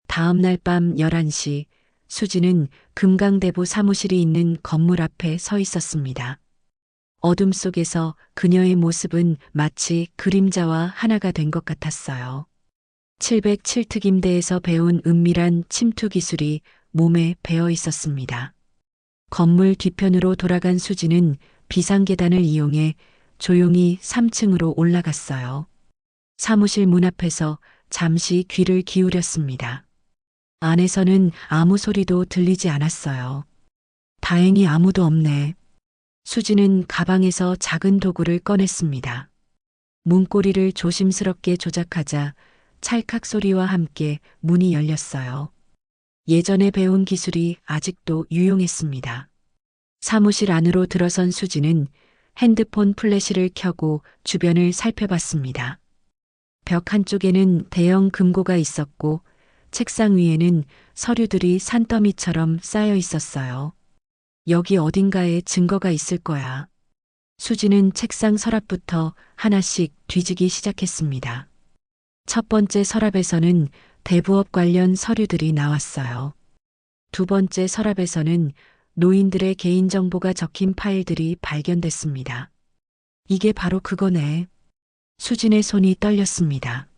다음 날 밤 11시 수지는 금강대부 사무실이 있는 건물 앞에 서 있었습니다. 어둠 속에서 그녀의 모습은 마치 그림자와 하나가 된 것 같았어요. 707특임대에서 배운 은밀한 침투 기술이 몸에 배어 있었습니다. 건물 뒤편으로 돌아간 수지는 비상계단을 이용해 조용히 3층으로 올라갔어요. 사무실 문 앞에서 잠시 귀를 기울였습니다. 안에서는 아무 소리도 들리지 않았어요. 다행히 아무도 없네. 수지는 가방에서 작은 도구를 꺼냈습니다. 문고리를 조심스럽게 조작하자 찰칵 소리와 함께 문이 열렸어요. 예전에 배운 기술이 아직도 유용했습니다. 사무실 안으로 들어선 수지는 핸드폰 플래시를 켜고 주변을 살펴봤습니다. 벽 한쪽에는 대형 금고가 있었고 책상 위에는 서류들이 산더미처럼 쌓여 있었어요. 여기 어딘가에 증거가 있을 거야. 수지는 책상 서랍부터 하나씩 뒤지기 시작했습니다. 첫 번째 서랍에서는 대부업 관련 서류들이 나왔어요. 두 번째 서랍에서는 노인들의 개인정보가 적힌 파일들이 발견됐습니다. 이게 바로 그거네. 수진의 손이 떨렸습니다.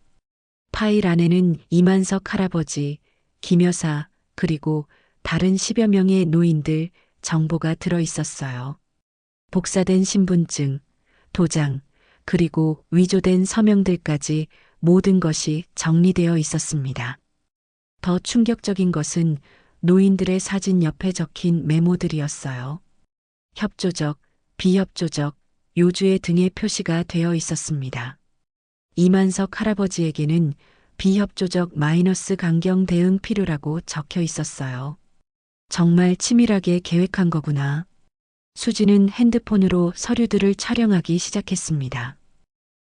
파일 안에는 이만석 할아버지, 김 여사, 그리고 다른 10여 명의 노인들 정보가 들어 있었어요. 복사된 신분증, 도장, 그리고 위조된 서명들까지 모든 것이 정리되어 있었습니다. 더 충격적인 것은 노인들의 사진 옆에 적힌 메모들이었어요. 협조적, 비협조적, 요주의 등에 표시가 되어 있었습니다. 이만석 할아버지에게는 비협조적 마이너스 강경 대응 필요라고 적혀 있었어요. 정말 치밀하게 계획한 거구나. 수지는 핸드폰으로 서류들을 촬영하기 시작했습니다.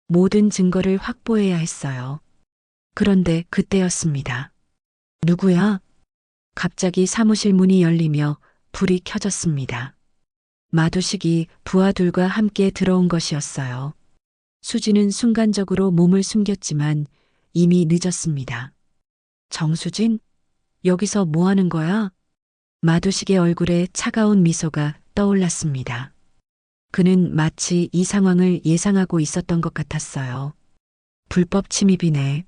모든 증거를 확보해야 했어요. 그런데 그때였습니다. 누구야? 갑자기 사무실 문이 열리며 불이 켜졌습니다. 마두식이 부하들과 함께 들어온 것이었어요. 수지는 순간적으로 몸을 숨겼지만 이미 늦었습니다. 정수진? 여기서 뭐 하는 거야? 마두식의 얼굴에 차가운 미소가 떠올랐습니다. 그는 마치 이 상황을 예상하고 있었던 것 같았어요. 불법 침입이네.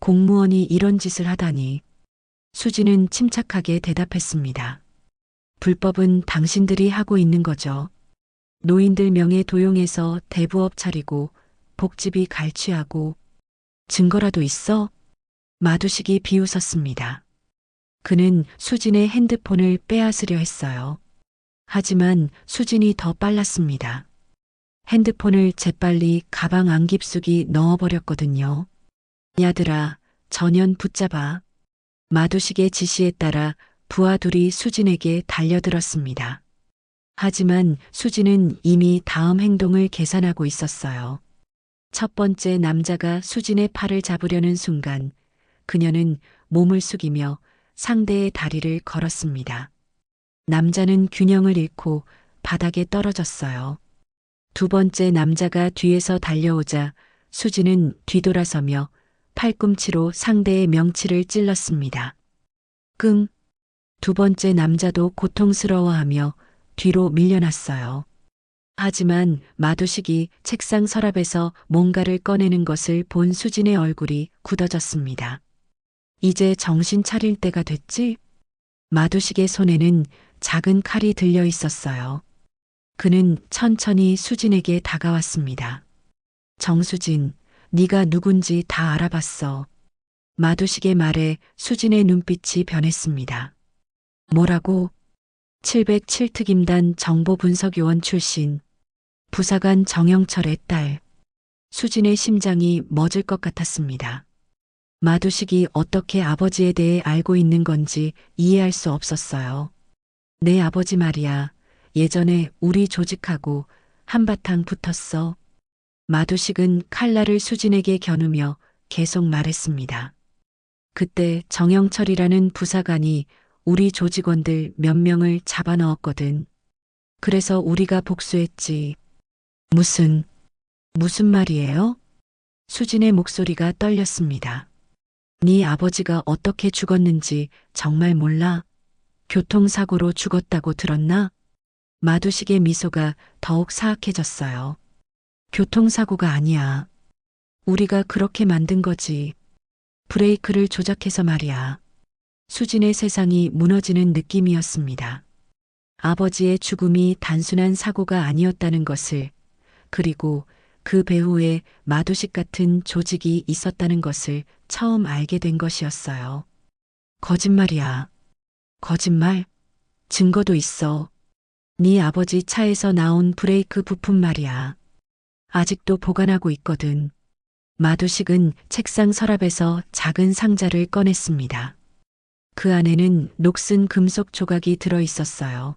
공무원이 이런 짓을 하다니. 수지는 침착하게 대답했습니다. 불법은 당신들이 하고 있는 거죠. 노인들 명예 도용해서 대부업 차리고 복지비 갈취하고 증거라도 있어? 마두식이 비웃었습니다. 그는 수진의 핸드폰을 빼앗으려 했어요. 하지만 수진이 더 빨랐습니다. 핸드폰을 재빨리 가방 안 깊숙이 넣어버렸거든요. 야들아, 전현 붙잡아. 마두식의 지시에 따라 부하 둘이 수진에게 달려들었습니다. 하지만 수진은 이미 다음 행동을 계산하고 있었어요. 첫 번째 남자가 수진의 팔을 잡으려는 순간 그녀는 몸을 숙이며 상대의 다리를 걸었습니다. 남자는 균형을 잃고 바닥에 떨어졌어요. 두 번째 남자가 뒤에서 달려오자 수진은 뒤돌아서며 팔꿈치로 상대의 명치를 찔렀습니다. 끙. 두 번째 남자도 고통스러워하며 뒤로 밀려났어요. 하지만 마두식이 책상 서랍에서 뭔가를 꺼내는 것을 본 수진의 얼굴이 굳어졌습니다. 이제 정신 차릴 때가 됐지? 마두식의 손에는 작은 칼이 들려 있었어요. 그는 천천히 수진에게 다가왔습니다. 정수진, 네가 누군지 다 알아봤어. 마두식의 말에 수진의 눈빛이 변했습니다. 뭐라고? 707특임단 정보분석요원 출신, 부사관 정영철의 딸. 수진의 심장이 멎을 것 같았습니다. 마두식이 어떻게 아버지에 대해 알고 있는 건지 이해할 수 없었어요. 내 아버지 말이야. 예전에 우리 조직하고 한바탕 붙었어. 마두식은 칼날을 수진에게 겨누며 계속 말했습니다. 그때 정영철이라는 부사관이 우리 조직원들 몇 명을 잡아넣었거든. 그래서 우리가 복수했지. 무슨 말이에요? 수진의 목소리가 떨렸습니다. 네 아버지가 어떻게 죽었는지 정말 몰라? 교통사고로 죽었다고 들었나? 마두식의 미소가 더욱 사악해졌어요. 교통사고가 아니야. 우리가 그렇게 만든 거지. 브레이크를 조작해서 말이야. 수진의 세상이 무너지는 느낌이었습니다. 아버지의 죽음이 단순한 사고가 아니었다는 것을, 그리고 그 배후에 마두식 같은 조직이 있었다는 것을 처음 알게 된 것이었어요. 거짓말이야. 거짓말? 증거도 있어. 네 아버지 차에서 나온 브레이크 부품 말이야. 아직도 보관하고 있거든. 마두식은 책상 서랍에서 작은 상자를 꺼냈습니다. 그 안에는 녹슨 금속 조각이 들어 있었어요.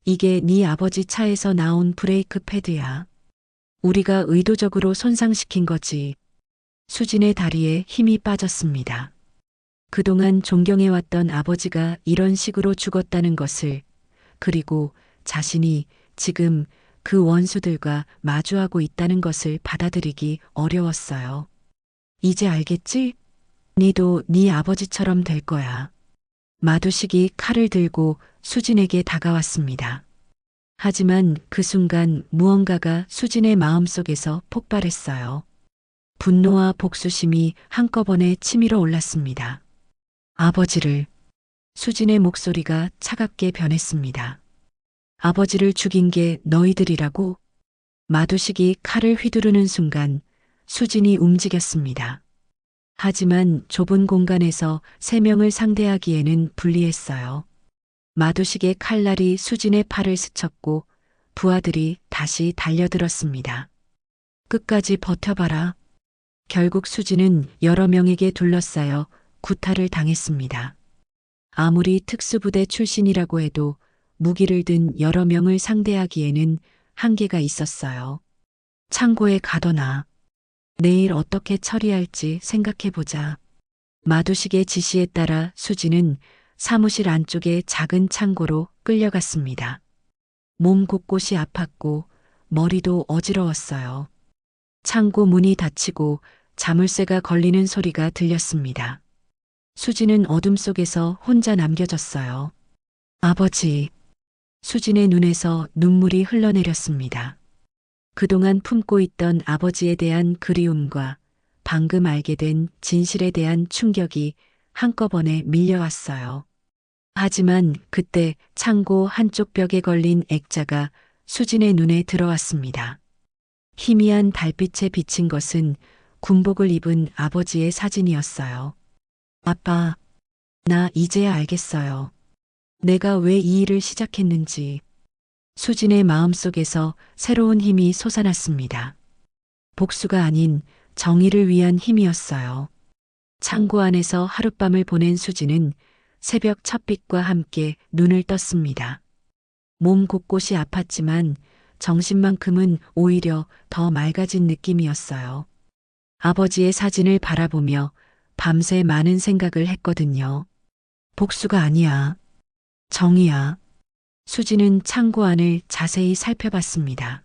이게 네 아버지 차에서 나온 브레이크 패드야. 우리가 의도적으로 손상시킨 거지. 수진의 다리에 힘이 빠졌습니다. 그동안 존경해왔던 아버지가 이런 식으로 죽었다는 것을, 그리고 자신이 지금 그 원수들과 마주하고 있다는 것을 받아들이기 어려웠어요. 이제 알겠지? 니도 네 아버지처럼 될 거야. 마두식이 칼을 들고 수진에게 다가왔습니다. 하지만 그 순간 무언가가 수진의 마음속에서 폭발했어요. 분노와 복수심이 한꺼번에 치밀어 올랐습니다. 아버지를. 수진의 목소리가 차갑게 변했습니다. 아버지를 죽인 게 너희들이라고? 마두식이 칼을 휘두르는 순간 수진이 움직였습니다. 하지만 좁은 공간에서 3명을 상대하기에는 불리했어요. 마두식의 칼날이 수진의 팔을 스쳤고 부하들이 다시 달려들었습니다. 끝까지 버텨봐라. 결국 수지는 여러 명에게 둘러싸여 구타를 당했습니다. 아무리 특수부대 출신이라고 해도 무기를 든 여러 명을 상대하기에는 한계가 있었어요. 창고에 가둬놔. 내일 어떻게 처리할지 생각해보자. 마두식의 지시에 따라 수지는 사무실 안쪽의 작은 창고로 끌려갔습니다. 몸 곳곳이 아팠고 머리도 어지러웠어요. 창고 문이 닫히고 자물쇠가 걸리는 소리가 들렸습니다. 수지는 어둠 속에서 혼자 남겨졌어요. 아버지. 수진의 눈에서 눈물이 흘러내렸습니다. 그동안 품고 있던 아버지에 대한 그리움과 방금 알게 된 진실에 대한 충격이 한꺼번에 밀려왔어요. 하지만 그때 창고 한쪽 벽에 걸린 액자가 수진의 눈에 들어왔습니다. 희미한 달빛에 비친 것은 군복을 입은 아버지의 사진이었어요. 아빠, 나 이제야 알겠어요. 내가 왜 이 일을 시작했는지. 수진의 마음속에서 새로운 힘이 솟아났습니다. 복수가 아닌 정의를 위한 힘이었어요. 창고 안에서 하룻밤을 보낸 수진은 새벽 첫빛과 함께 눈을 떴습니다. 몸 곳곳이 아팠지만 정신만큼은 오히려 더 맑아진 느낌이었어요. 아버지의 사진을 바라보며 밤새 많은 생각을 했거든요. 복수가 아니야. 정의야. 수지는 창고 안을 자세히 살펴봤습니다.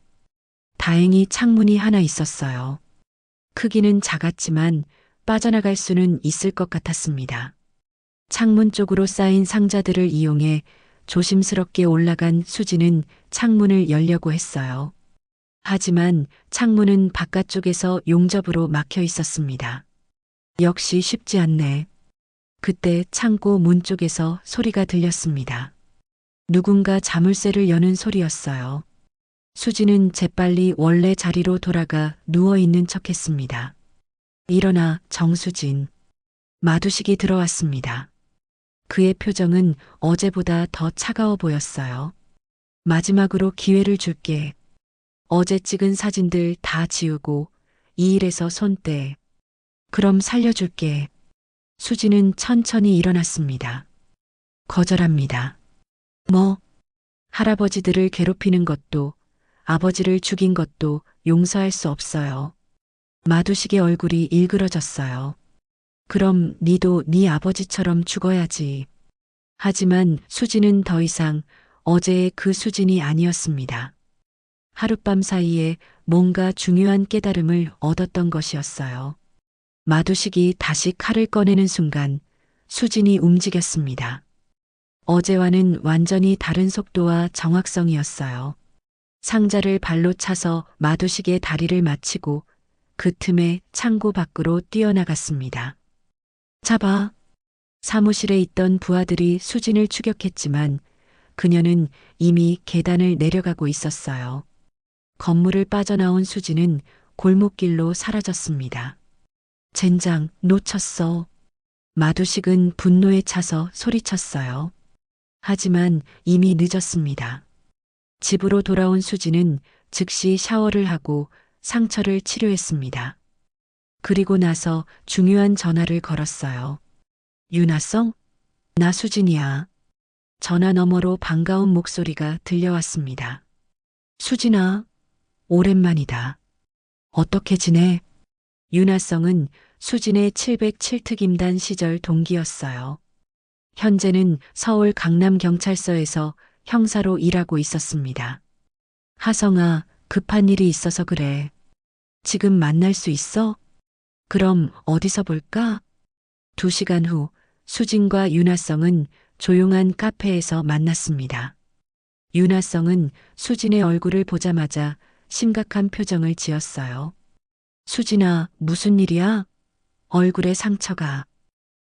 다행히 창문이 하나 있었어요. 크기는 작았지만 빠져나갈 수는 있을 것 같았습니다. 창문 쪽으로 쌓인 상자들을 이용해 조심스럽게 올라간 수지는 창문을 열려고 했어요. 하지만 창문은 바깥쪽에서 용접으로 막혀 있었습니다. 역시 쉽지 않네. 그때 창고 문 쪽에서 소리가 들렸습니다. 누군가 자물쇠를 여는 소리였어요. 수지는 재빨리 원래 자리로 돌아가 누워있는 척했습니다. 일어나, 정수진. 마두식이 들어왔습니다. 그의 표정은 어제보다 더 차가워 보였어요. 마지막으로 기회를 줄게. 어제 찍은 사진들 다 지우고 이 일에서 손 떼. 그럼 살려줄게. 수지는 천천히 일어났습니다. 거절합니다. 뭐? 할아버지들을 괴롭히는 것도 아버지를 죽인 것도 용서할 수 없어요. 마두식의 얼굴이 일그러졌어요. 그럼 니도 네 아버지처럼 죽어야지. 하지만 수진은 더 이상 어제의 그 수진이 아니었습니다. 하룻밤 사이에 뭔가 중요한 깨달음을 얻었던 것이었어요. 마두식이 다시 칼을 꺼내는 순간 수진이 움직였습니다. 어제와는 완전히 다른 속도와 정확성이었어요. 상자를 발로 차서 마두식의 다리를 맞히고 그 틈에 창고 밖으로 뛰어나갔습니다. 잡아. 사무실에 있던 부하들이 수진을 추격했지만 그녀는 이미 계단을 내려가고 있었어요. 건물을 빠져나온 수진은 골목길로 사라졌습니다. 젠장, 놓쳤어. 마두식은 분노에 차서 소리쳤어요. 하지만 이미 늦었습니다. 집으로 돌아온 수진은 즉시 샤워를 하고 상처를 치료했습니다. 그리고 나서 중요한 전화를 걸었어요. 윤하성? 나 수진이야. 전화 너머로 반가운 목소리가 들려왔습니다. 수진아, 오랜만이다. 어떻게 지내? 윤하성은 수진의 707특임단 시절 동기였어요. 현재는 서울 강남경찰서에서 형사로 일하고 있었습니다. 하성아, 급한 일이 있어서 그래. 지금 만날 수 있어? 그럼 어디서 볼까? 2시간 후 수진과 윤하성은 조용한 카페에서 만났습니다. 윤하성은 수진의 얼굴을 보자마자 심각한 표정을 지었어요. 수진아, 무슨 일이야? 얼굴에 상처가.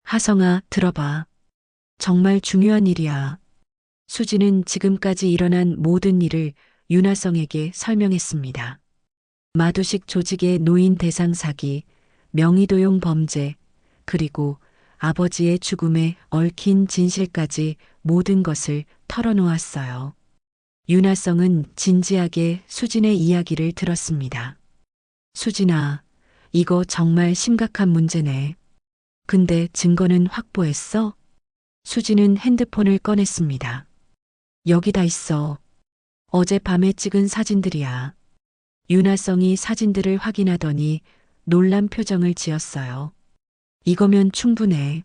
하성아, 들어봐. 정말 중요한 일이야. 수진은 지금까지 일어난 모든 일을 윤하성에게 설명했습니다. 마두식 조직의 노인 대상 사기, 명의도용 범죄, 그리고 아버지의 죽음에 얽힌 진실까지 모든 것을 털어놓았어요. 윤하성은 진지하게 수진의 이야기를 들었습니다. 수진아, 이거 정말 심각한 문제네. 근데 증거는 확보했어? 수진은 핸드폰을 꺼냈습니다. 여기다 있어. 어젯밤에 찍은 사진들이야. 윤하성이 사진들을 확인하더니 놀란 표정을 지었어요. 이거면 충분해.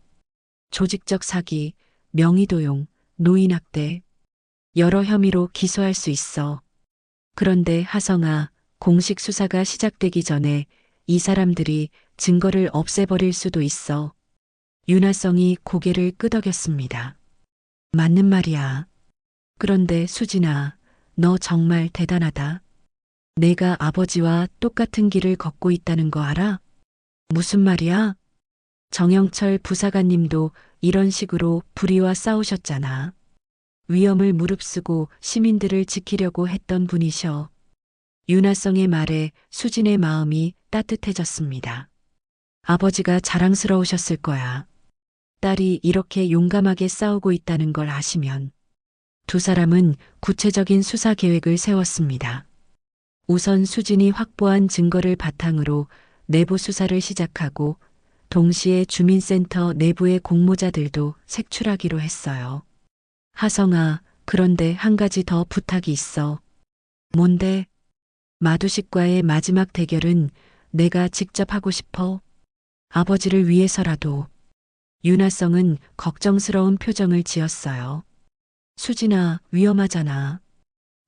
조직적 사기, 명의도용, 노인학대, 여러 혐의로 기소할 수 있어. 그런데 하성아, 공식 수사가 시작되기 전에 이 사람들이 증거를 없애버릴 수도 있어. 윤하성이 고개를 끄덕였습니다. 맞는 말이야. 그런데 수진아, 너 정말 대단하다. 내가 아버지와 똑같은 길을 걷고 있다는 거 알아? 무슨 말이야? 정영철 부사관님도 이런 식으로 불의와 싸우셨잖아. 위험을 무릅쓰고 시민들을 지키려고 했던 분이셔. 윤하성의 말에 수진의 마음이 따뜻해졌습니다. 아버지가 자랑스러우셨을 거야. 딸이 이렇게 용감하게 싸우고 있다는 걸 아시면. 두 사람은 구체적인 수사 계획을 세웠습니다. 우선 수진이 확보한 증거를 바탕으로 내부 수사를 시작하고 동시에 주민센터 내부의 공모자들도 색출하기로 했어요. 하성아, 그런데 한 가지 더 부탁이 있어. 뭔데? 마두식과의 마지막 대결은 내가 직접 하고 싶어. 아버지를 위해서라도. 윤하성은 걱정스러운 표정을 지었어요. 수진아, 위험하잖아.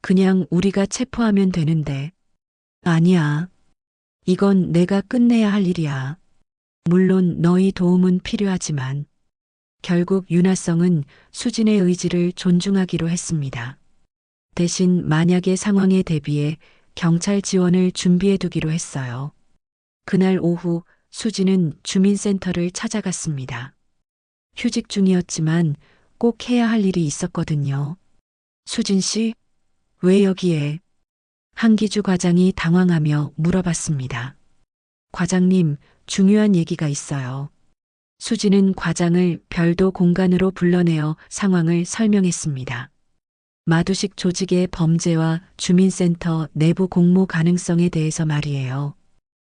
그냥 우리가 체포하면 되는데. 아니야. 이건 내가 끝내야 할 일이야. 물론 너희 도움은 필요하지만. 결국 윤하성은 수진의 의지를 존중하기로 했습니다. 대신 만약의 상황에 대비해 경찰 지원을 준비해 두기로 했어요. 그날 오후 수진은 주민센터를 찾아갔습니다. 휴직 중이었지만 꼭 해야 할 일이 있었거든요. 수진 씨, 왜 여기에? 한기주 과장이 당황하며 물어봤습니다. 과장님, 중요한 얘기가 있어요. 수진은 과장을 별도 공간으로 불러내어 상황을 설명했습니다. 마두식 조직의 범죄와 주민센터 내부 공모 가능성에 대해서 말이에요.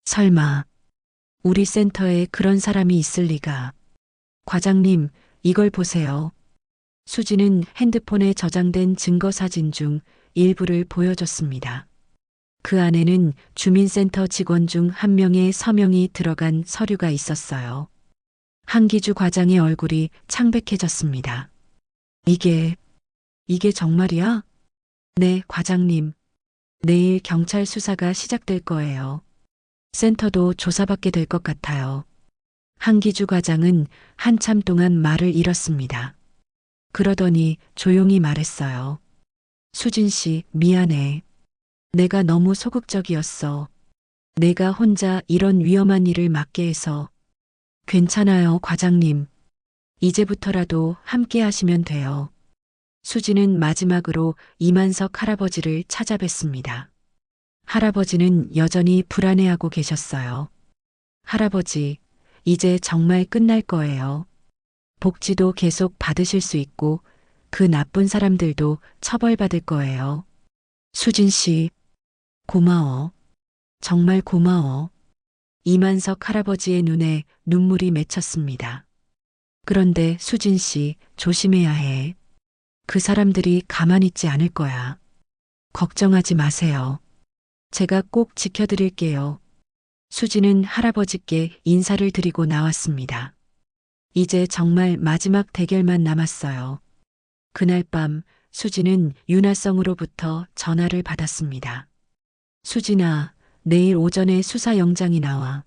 설마 우리 센터에 그런 사람이 있을 리가. 과장님, 이걸 보세요. 수진은 핸드폰에 저장된 증거 사진 중 일부를 보여줬습니다. 그 안에는 주민센터 직원 중 한 명의 서명이 들어간 서류가 있었어요. 한기주 과장의 얼굴이 창백해졌습니다. 이게 정말이야? 네, 과장님. 내일 경찰 수사가 시작될 거예요. 센터도 조사받게 될 것 같아요. 한기주 과장은 한참 동안 말을 잃었습니다. 그러더니 조용히 말했어요. 수진 씨, 미안해. 내가 너무 소극적이었어. 내가 혼자 이런 위험한 일을 맡게 해서. 괜찮아요, 과장님. 이제부터라도 함께 하시면 돼요. 수진은 마지막으로 이만석 할아버지를 찾아뵀습니다. 할아버지는 여전히 불안해하고 계셨어요. 할아버지, 이제 정말 끝날 거예요. 복지도 계속 받으실 수 있고 그 나쁜 사람들도 처벌받을 거예요. 수진 씨, 고마워. 정말 고마워. 이만석 할아버지의 눈에 눈물이 맺혔습니다. 그런데 수진 씨, 조심해야 해. 그 사람들이 가만히 있지 않을 거야. 걱정하지 마세요. 제가 꼭 지켜드릴게요. 수진은 할아버지께 인사를 드리고 나왔습니다. 이제 정말 마지막 대결만 남았어요. 그날 밤 수진은 윤하성으로부터 전화를 받았습니다. 수진아, 내일 오전에 수사 영장이 나와.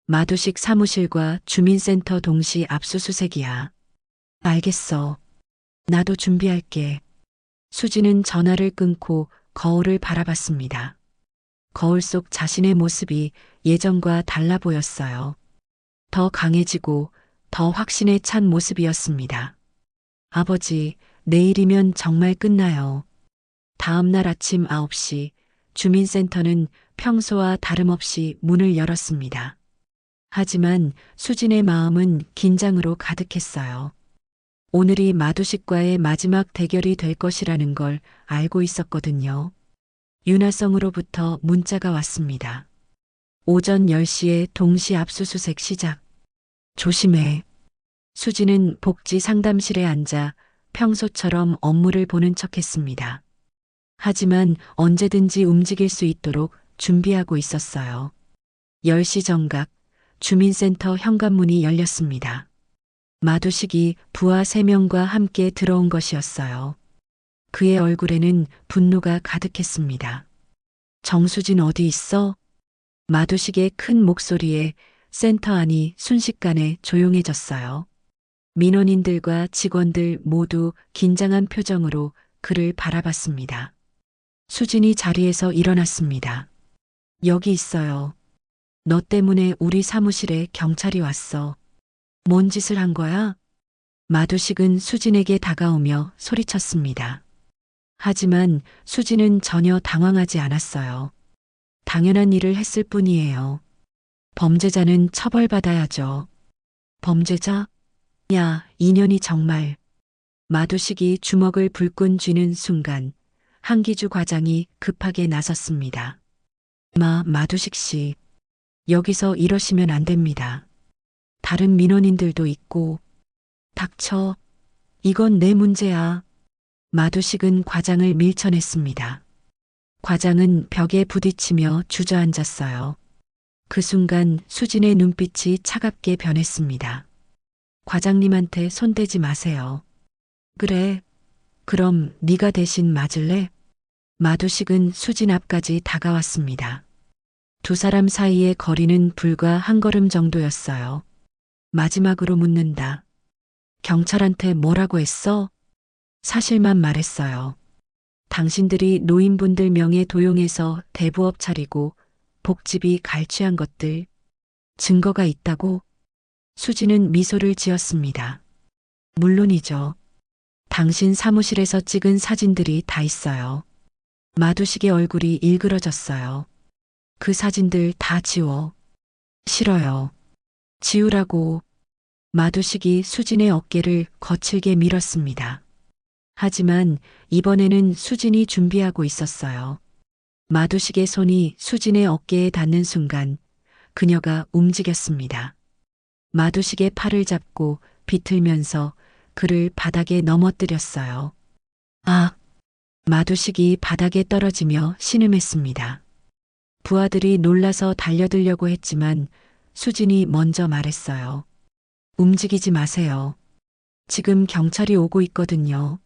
마두식 사무실과 주민센터 동시 압수수색이야. 알겠어. 나도 준비할게. 수진은 전화를 끊고 거울을 바라봤습니다. 거울 속 자신의 모습이 예전과 달라 보였어요. 더 강해지고 더 확신에 찬 모습이었습니다. 아버지, 내일이면 정말 끝나요. 다음 날 아침 9시 주민센터는 평소와 다름없이 문을 열었습니다. 하지만 수진의 마음은 긴장으로 가득했어요. 오늘이 마두식과의 마지막 대결이 될 것이라는 걸 알고 있었거든요. 윤하성으로부터 문자가 왔습니다. 오전 10시에 동시 압수수색 시작. 조심해. 수지는 복지 상담실에 앉아 평소처럼 업무를 보는 척했습니다. 하지만 언제든지 움직일 수 있도록 준비하고 있었어요. 10시 정각 주민센터 현관문이 열렸습니다. 마두식이 부하 3명과 함께 들어온 것이었어요. 그의 얼굴에는 분노가 가득했습니다. 정수진 어디 있어? 마두식의 큰 목소리에 센터 안이 순식간에 조용해졌어요. 민원인들과 직원들 모두 긴장한 표정으로 그를 바라봤습니다. 수진이 자리에서 일어났습니다. 여기 있어요. 너 때문에 우리 사무실에 경찰이 왔어. 뭔 짓을 한 거야? 마두식은 수진에게 다가오며 소리쳤습니다. 하지만 수진은 전혀 당황하지 않았어요. 당연한 일을 했을 뿐이에요. 범죄자는 처벌받아야죠. 범죄자? 야, 인연이 정말. 마두식이 주먹을 불끈 쥐는 순간 한기주 과장이 급하게 나섰습니다. 마두식 씨. 여기서 이러시면 안 됩니다. 다른 민원인들도 있고. 닥쳐. 이건 내 문제야. 마두식은 과장을 밀쳐냈습니다. 과장은 벽에 부딪히며 주저앉았어요. 그 순간 수진의 눈빛이 차갑게 변했습니다. 과장님한테 손대지 마세요. 그래. 그럼 네가 대신 맞을래? 마두식은 수진 앞까지 다가왔습니다. 두 사람 사이의 거리는 불과 한 걸음 정도였어요. 마지막으로 묻는다. 경찰한테 뭐라고 했어? 사실만 말했어요. 당신들이 노인분들 명예 도용해서 대부업 차리고 복지비 갈취한 것들 증거가 있다고? 수지는 미소를 지었습니다. 물론이죠. 당신 사무실에서 찍은 사진들이 다 있어요. 마두식의 얼굴이 일그러졌어요. 그 사진들 다 지워. 싫어요. 지우라고. 마두식이 수진의 어깨를 거칠게 밀었습니다. 하지만 이번에는 수진이 준비하고 있었어요. 마두식의 손이 수진의 어깨에 닿는 순간 그녀가 움직였습니다. 마두식의 팔을 잡고 비틀면서 그를 바닥에 넘어뜨렸어요. 아! 마두식이 바닥에 떨어지며 신음했습니다. 부하들이 놀라서 달려들려고 했지만 수진이 먼저 말했어요. 움직이지 마세요. 지금 경찰이 오고 있거든요.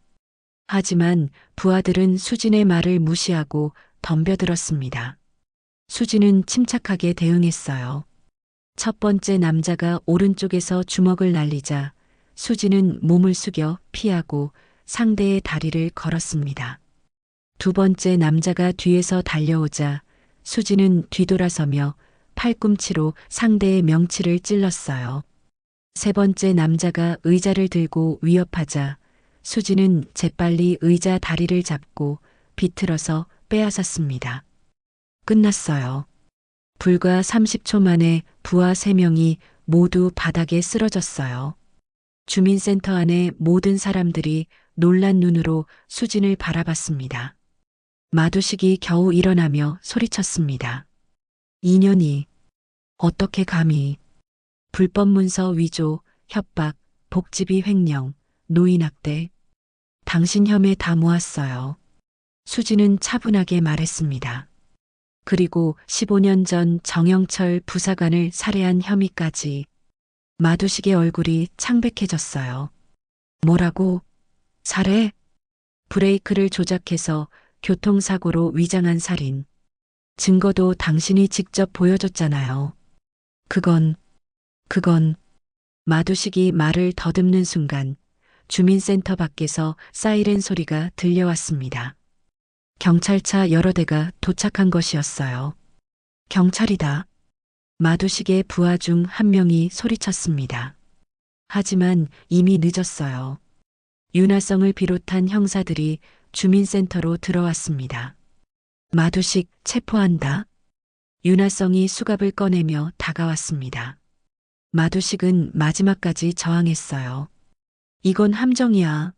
하지만 부하들은 수진의 말을 무시하고 덤벼들었습니다. 수진은 침착하게 대응했어요. 첫 번째 남자가 오른쪽에서 주먹을 날리자 수진은 몸을 숙여 피하고 상대의 다리를 걸었습니다. 두 번째 남자가 뒤에서 달려오자 수진은 뒤돌아서며 팔꿈치로 상대의 명치를 찔렀어요. 세 번째 남자가 의자를 들고 위협하자 수진은 재빨리 의자 다리를 잡고 비틀어서 빼앗았습니다. 끝났어요. 불과 30초 만에 부하 3명이 모두 바닥에 쓰러졌어요. 주민센터 안에 모든 사람들이 놀란 눈으로 수진을 바라봤습니다. 마두식이 겨우 일어나며 소리쳤습니다. 인연이 어떻게 감히 불법 문서 위조, 협박, 복지비 횡령, 노인학대 당신 혐의 다 모았어요. 수진은 차분하게 말했습니다. 그리고 15년 전 정영철 부사관을 살해한 혐의까지. 마두식의 얼굴이 창백해졌어요. 뭐라고? 살해? 브레이크를 조작해서 교통사고로 위장한 살인. 증거도 당신이 직접 보여줬잖아요. 그건 마두식이 말을 더듬는 순간 주민센터 밖에서 사이렌 소리가 들려왔습니다. 경찰차 여러 대가 도착한 것이었어요. 경찰이다. 마두식의 부하 중 한 명이 소리쳤습니다. 하지만 이미 늦었어요. 윤하성을 비롯한 형사들이 주민센터로 들어왔습니다. 마두식 체포한다. 윤하성이 수갑을 꺼내며 다가왔습니다. 마두식은 마지막까지 저항했어요. 이건 함정이야.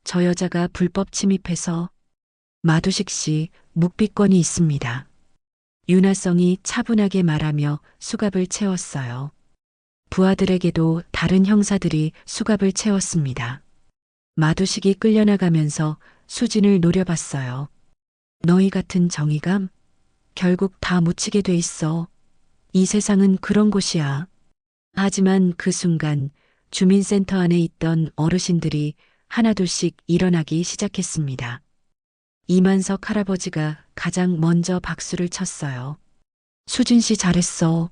저 여자가 불법 침입해서. 마두식 씨, 묵비권이 있습니다. 윤하성이 차분하게 말하며 수갑을 채웠어요. 부하들에게도 다른 형사들이 수갑을 채웠습니다. 마두식이 끌려나가면서 수진을 노려봤어요. 너희 같은 정의감? 결국 다 묻히게 돼 있어. 이 세상은 그런 곳이야. 하지만 그 순간 주민센터 안에 있던 어르신들이 하나둘씩 일어나기 시작했습니다. 이만석 할아버지가 가장 먼저 박수를 쳤어요. 수진 씨 잘했어.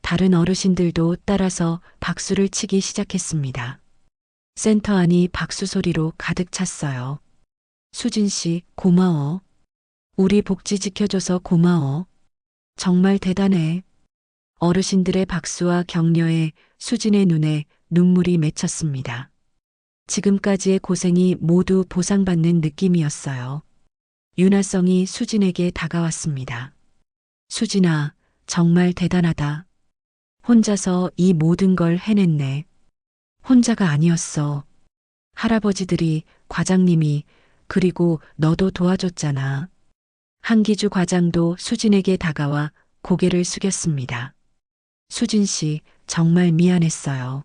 다른 어르신들도 따라서 박수를 치기 시작했습니다. 센터 안이 박수 소리로 가득 찼어요. 수진 씨, 고마워. 우리 복지 지켜줘서 고마워. 정말 대단해. 어르신들의 박수와 격려에 수진의 눈에 눈물이 맺혔습니다. 지금까지의 고생이 모두 보상받는 느낌이었어요. 윤하성이 수진에게 다가왔습니다. 수진아, 정말 대단하다. 혼자서 이 모든 걸 해냈네. 혼자가 아니었어. 할아버지들이, 과장님이, 그리고 너도 도와줬잖아. 한기주 과장도 수진에게 다가와 고개를 숙였습니다. 수진 씨, 정말 미안했어요.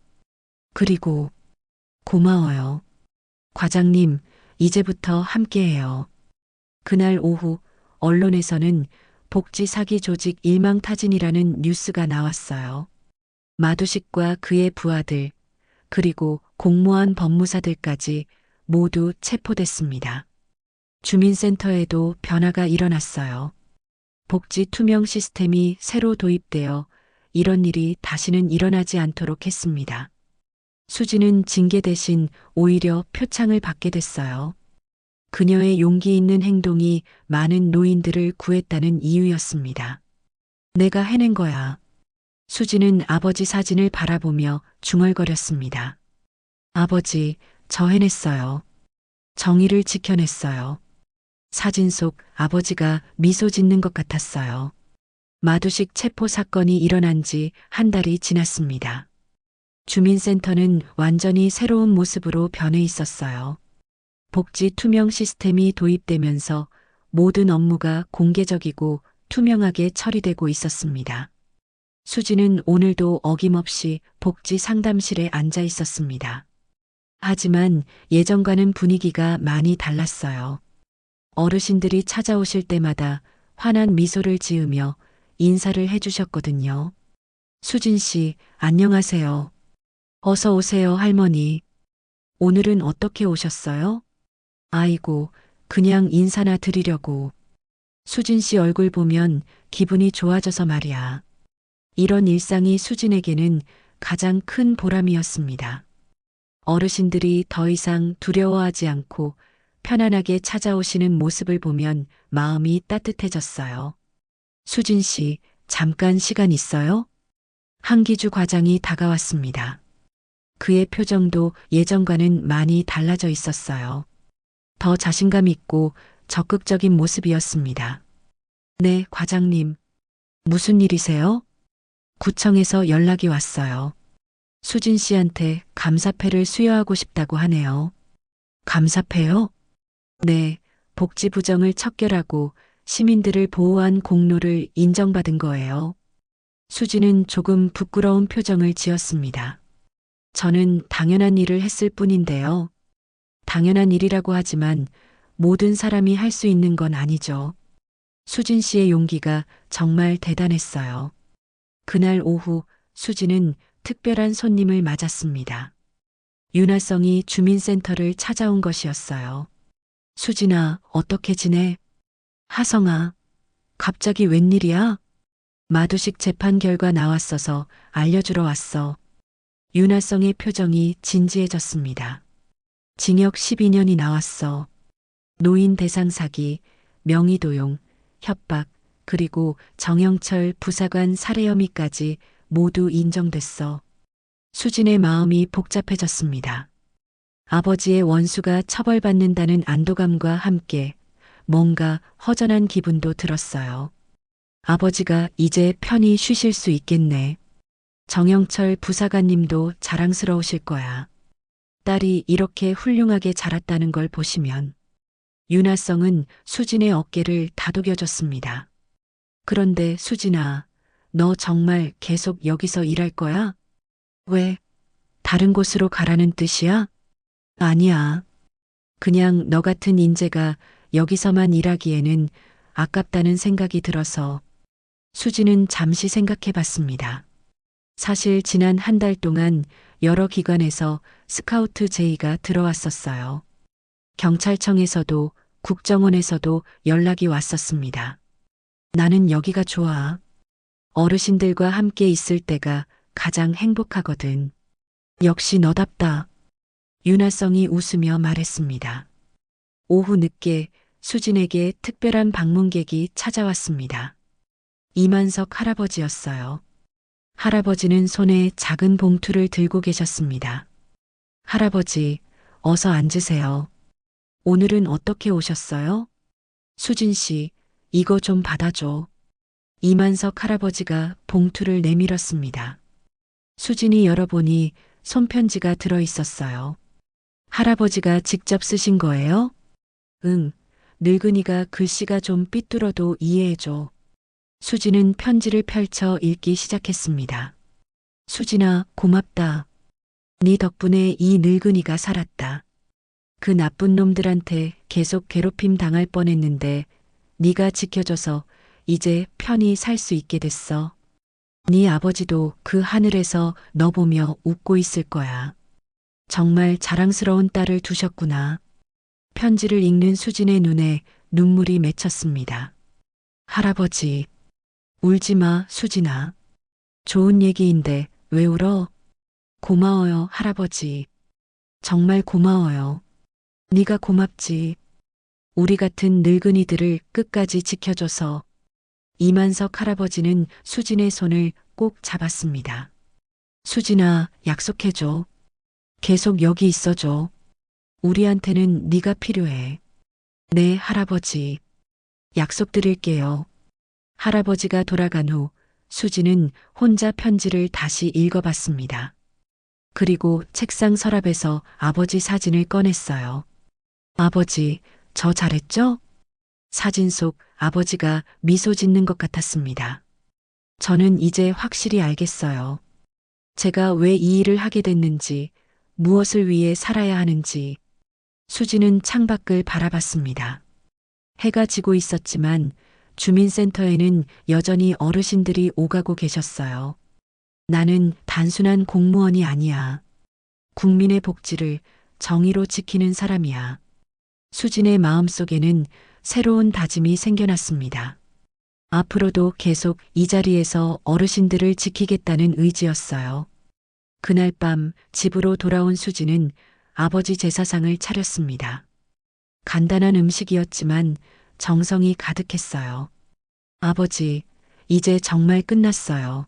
그리고 고마워요. 과장님, 이제부터 함께해요. 그날 오후 언론에서는 복지 사기 조직 일망타진이라는 뉴스가 나왔어요. 마두식과 그의 부하들, 그리고 공모한 법무사들까지 모두 체포됐습니다. 주민센터에도 변화가 일어났어요. 복지 투명 시스템이 새로 도입되어 이런 일이 다시는 일어나지 않도록 했습니다. 수지는 징계 대신 오히려 표창을 받게 됐어요. 그녀의 용기 있는 행동이 많은 노인들을 구했다는 이유였습니다. 내가 해낸 거야. 수지는 아버지 사진을 바라보며 중얼거렸습니다. 아버지, 저 해냈어요. 정의를 지켜냈어요. 사진 속 아버지가 미소 짓는 것 같았어요. 마두식 체포 사건이 일어난 지 한 달이 지났습니다. 주민센터는 완전히 새로운 모습으로 변해 있었어요. 복지 투명 시스템이 도입되면서 모든 업무가 공개적이고 투명하게 처리되고 있었습니다. 수지는 오늘도 어김없이 복지 상담실에 앉아 있었습니다. 하지만 예전과는 분위기가 많이 달랐어요. 어르신들이 찾아오실 때마다 환한 미소를 지으며 인사를 해주셨거든요. 수진 씨, 안녕하세요. 어서 오세요, 할머니. 오늘은 어떻게 오셨어요? 아이고, 그냥 인사나 드리려고. 수진 씨 얼굴 보면 기분이 좋아져서 말이야. 이런 일상이 수진에게는 가장 큰 보람이었습니다. 어르신들이 더 이상 두려워하지 않고 편안하게 찾아오시는 모습을 보면 마음이 따뜻해졌어요. 수진 씨, 잠깐 시간 있어요? 한기주 과장이 다가왔습니다. 그의 표정도 예전과는 많이 달라져 있었어요. 더 자신감 있고 적극적인 모습이었습니다. 네, 과장님. 무슨 일이세요? 구청에서 연락이 왔어요. 수진 씨한테 감사패를 수여하고 싶다고 하네요. 감사패요? 네, 복지 부정을 척결하고 시민들을 보호한 공로를 인정받은 거예요. 수진은 조금 부끄러운 표정을 지었습니다. 저는 당연한 일을 했을 뿐인데요. 당연한 일이라고 하지만 모든 사람이 할 수 있는 건 아니죠. 수진 씨의 용기가 정말 대단했어요. 그날 오후 수진은 특별한 손님을 맞았습니다. 윤하성이 주민센터를 찾아온 것이었어요. 수진아, 어떻게 지내? 하성아, 갑자기 웬일이야? 마두식 재판 결과 나왔어서 알려주러 왔어. 윤하성의 표정이 진지해졌습니다. 징역 12년이 나왔어. 노인 대상 사기, 명의도용, 협박, 그리고 정영철 부사관 살해 혐의까지 모두 인정됐어. 수진의 마음이 복잡해졌습니다. 아버지의 원수가 처벌받는다는 안도감과 함께 뭔가 허전한 기분도 들었어요. 아버지가 이제 편히 쉬실 수 있겠네. 정영철 부사관님도 자랑스러우실 거야. 딸이 이렇게 훌륭하게 자랐다는 걸 보시면 윤하성은 수진의 어깨를 다독여줬습니다. 그런데 수진아, 너 정말 계속 여기서 일할 거야? 왜? 다른 곳으로 가라는 뜻이야? 아니야. 그냥 너 같은 인재가 여기서만 일하기에는 아깝다는 생각이 들어서. 수진은 잠시 생각해 봤습니다. 사실 지난 한 달 동안 여러 기관에서 스카우트 제의가 들어왔었어요. 경찰청에서도 국정원에서도 연락이 왔었습니다. 나는 여기가 좋아. 어르신들과 함께 있을 때가 가장 행복하거든. 역시 너답다. 윤하성이 웃으며 말했습니다. 오후 늦게 수진에게 특별한 방문객이 찾아왔습니다. 이만석 할아버지였어요. 할아버지는 손에 작은 봉투를 들고 계셨습니다. 할아버지, 어서 앉으세요. 오늘은 어떻게 오셨어요? 수진 씨, 이거 좀 받아줘. 이만석 할아버지가 봉투를 내밀었습니다. 수진이 열어보니 손편지가 들어 있었어요. 할아버지가 직접 쓰신 거예요? 응, 늙은이가 글씨가 좀 삐뚤어도 이해해줘. 수진은 편지를 펼쳐 읽기 시작했습니다. 수진아, 고맙다. 네 덕분에 이 늙은이가 살았다. 그 나쁜 놈들한테 계속 괴롭힘 당할 뻔했는데 네가 지켜줘서 이제 편히 살 수 있게 됐어. 네 아버지도 그 하늘에서 너 보며 웃고 있을 거야. 정말 자랑스러운 딸을 두셨구나. 편지를 읽는 수진의 눈에 눈물이 맺혔습니다. 할아버지, 울지 마, 수진아. 좋은 얘기인데 왜 울어? 고마워요, 할아버지. 정말 고마워요. 네가 고맙지. 우리 같은 늙은이들을 끝까지 지켜줘서. 이만석 할아버지는 수진의 손을 꼭 잡았습니다. 수진아, 약속해줘. 계속 여기 있어줘. 우리한테는 네가 필요해. 네, 할아버지. 약속드릴게요. 할아버지가 돌아간 후 수진은 혼자 편지를 다시 읽어봤습니다. 그리고 책상 서랍에서 아버지 사진을 꺼냈어요. 아버지, 저 잘했죠? 사진 속 아버지가 미소 짓는 것 같았습니다. 저는 이제 확실히 알겠어요. 제가 왜 이 일을 하게 됐는지, 무엇을 위해 살아야 하는지. 수지는 창밖을 바라봤습니다. 해가 지고 있었지만 주민센터에는 여전히 어르신들이 오가고 계셨어요. 나는 단순한 공무원이 아니야. 국민의 복지를 정의로 지키는 사람이야. 수진의 마음속에는 새로운 다짐이 생겨났습니다. 앞으로도 계속 이 자리에서 어르신들을 지키겠다는 의지였어요. 그날 밤 집으로 돌아온 수진은 아버지 제사상을 차렸습니다. 간단한 음식이었지만 정성이 가득했어요. 아버지, 이제 정말 끝났어요.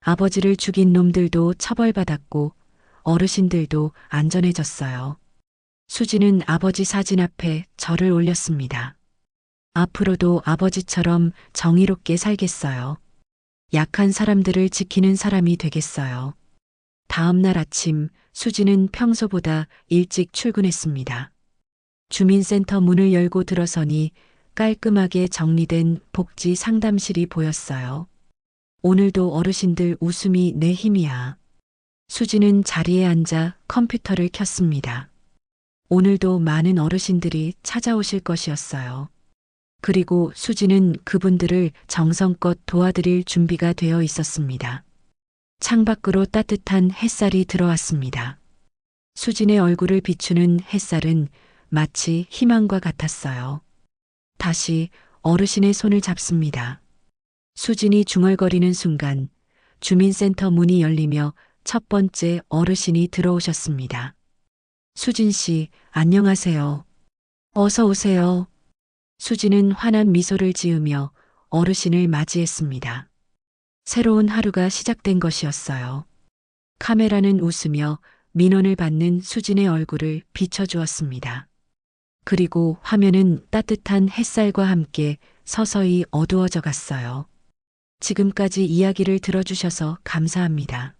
아버지를 죽인 놈들도 처벌받았고 어르신들도 안전해졌어요. 수진은 아버지 사진 앞에 절을 올렸습니다. 앞으로도 아버지처럼 정의롭게 살겠어요. 약한 사람들을 지키는 사람이 되겠어요. 다음 날 아침 수진은 평소보다 일찍 출근했습니다. 주민센터 문을 열고 들어서니 깔끔하게 정리된 복지 상담실이 보였어요. 오늘도 어르신들 웃음이 내 힘이야. 수진은 자리에 앉아 컴퓨터를 켰습니다. 오늘도 많은 어르신들이 찾아오실 것이었어요. 그리고 수진은 그분들을 정성껏 도와드릴 준비가 되어 있었습니다. 창밖으로 따뜻한 햇살이 들어왔습니다. 수진의 얼굴을 비추는 햇살은 마치 희망과 같았어요. 다시 어르신의 손을 잡습니다. 수진이 중얼거리는 순간 주민센터 문이 열리며 첫 번째 어르신이 들어오셨습니다. 수진 씨, 안녕하세요. 어서 오세요. 수진은 환한 미소를 지으며 어르신을 맞이했습니다. 새로운 하루가 시작된 것이었어요. 카메라는 웃으며 민원을 받는 수진의 얼굴을 비춰주었습니다. 그리고 화면은 따뜻한 햇살과 함께 서서히 어두워져 갔어요. 지금까지 이야기를 들어주셔서 감사합니다.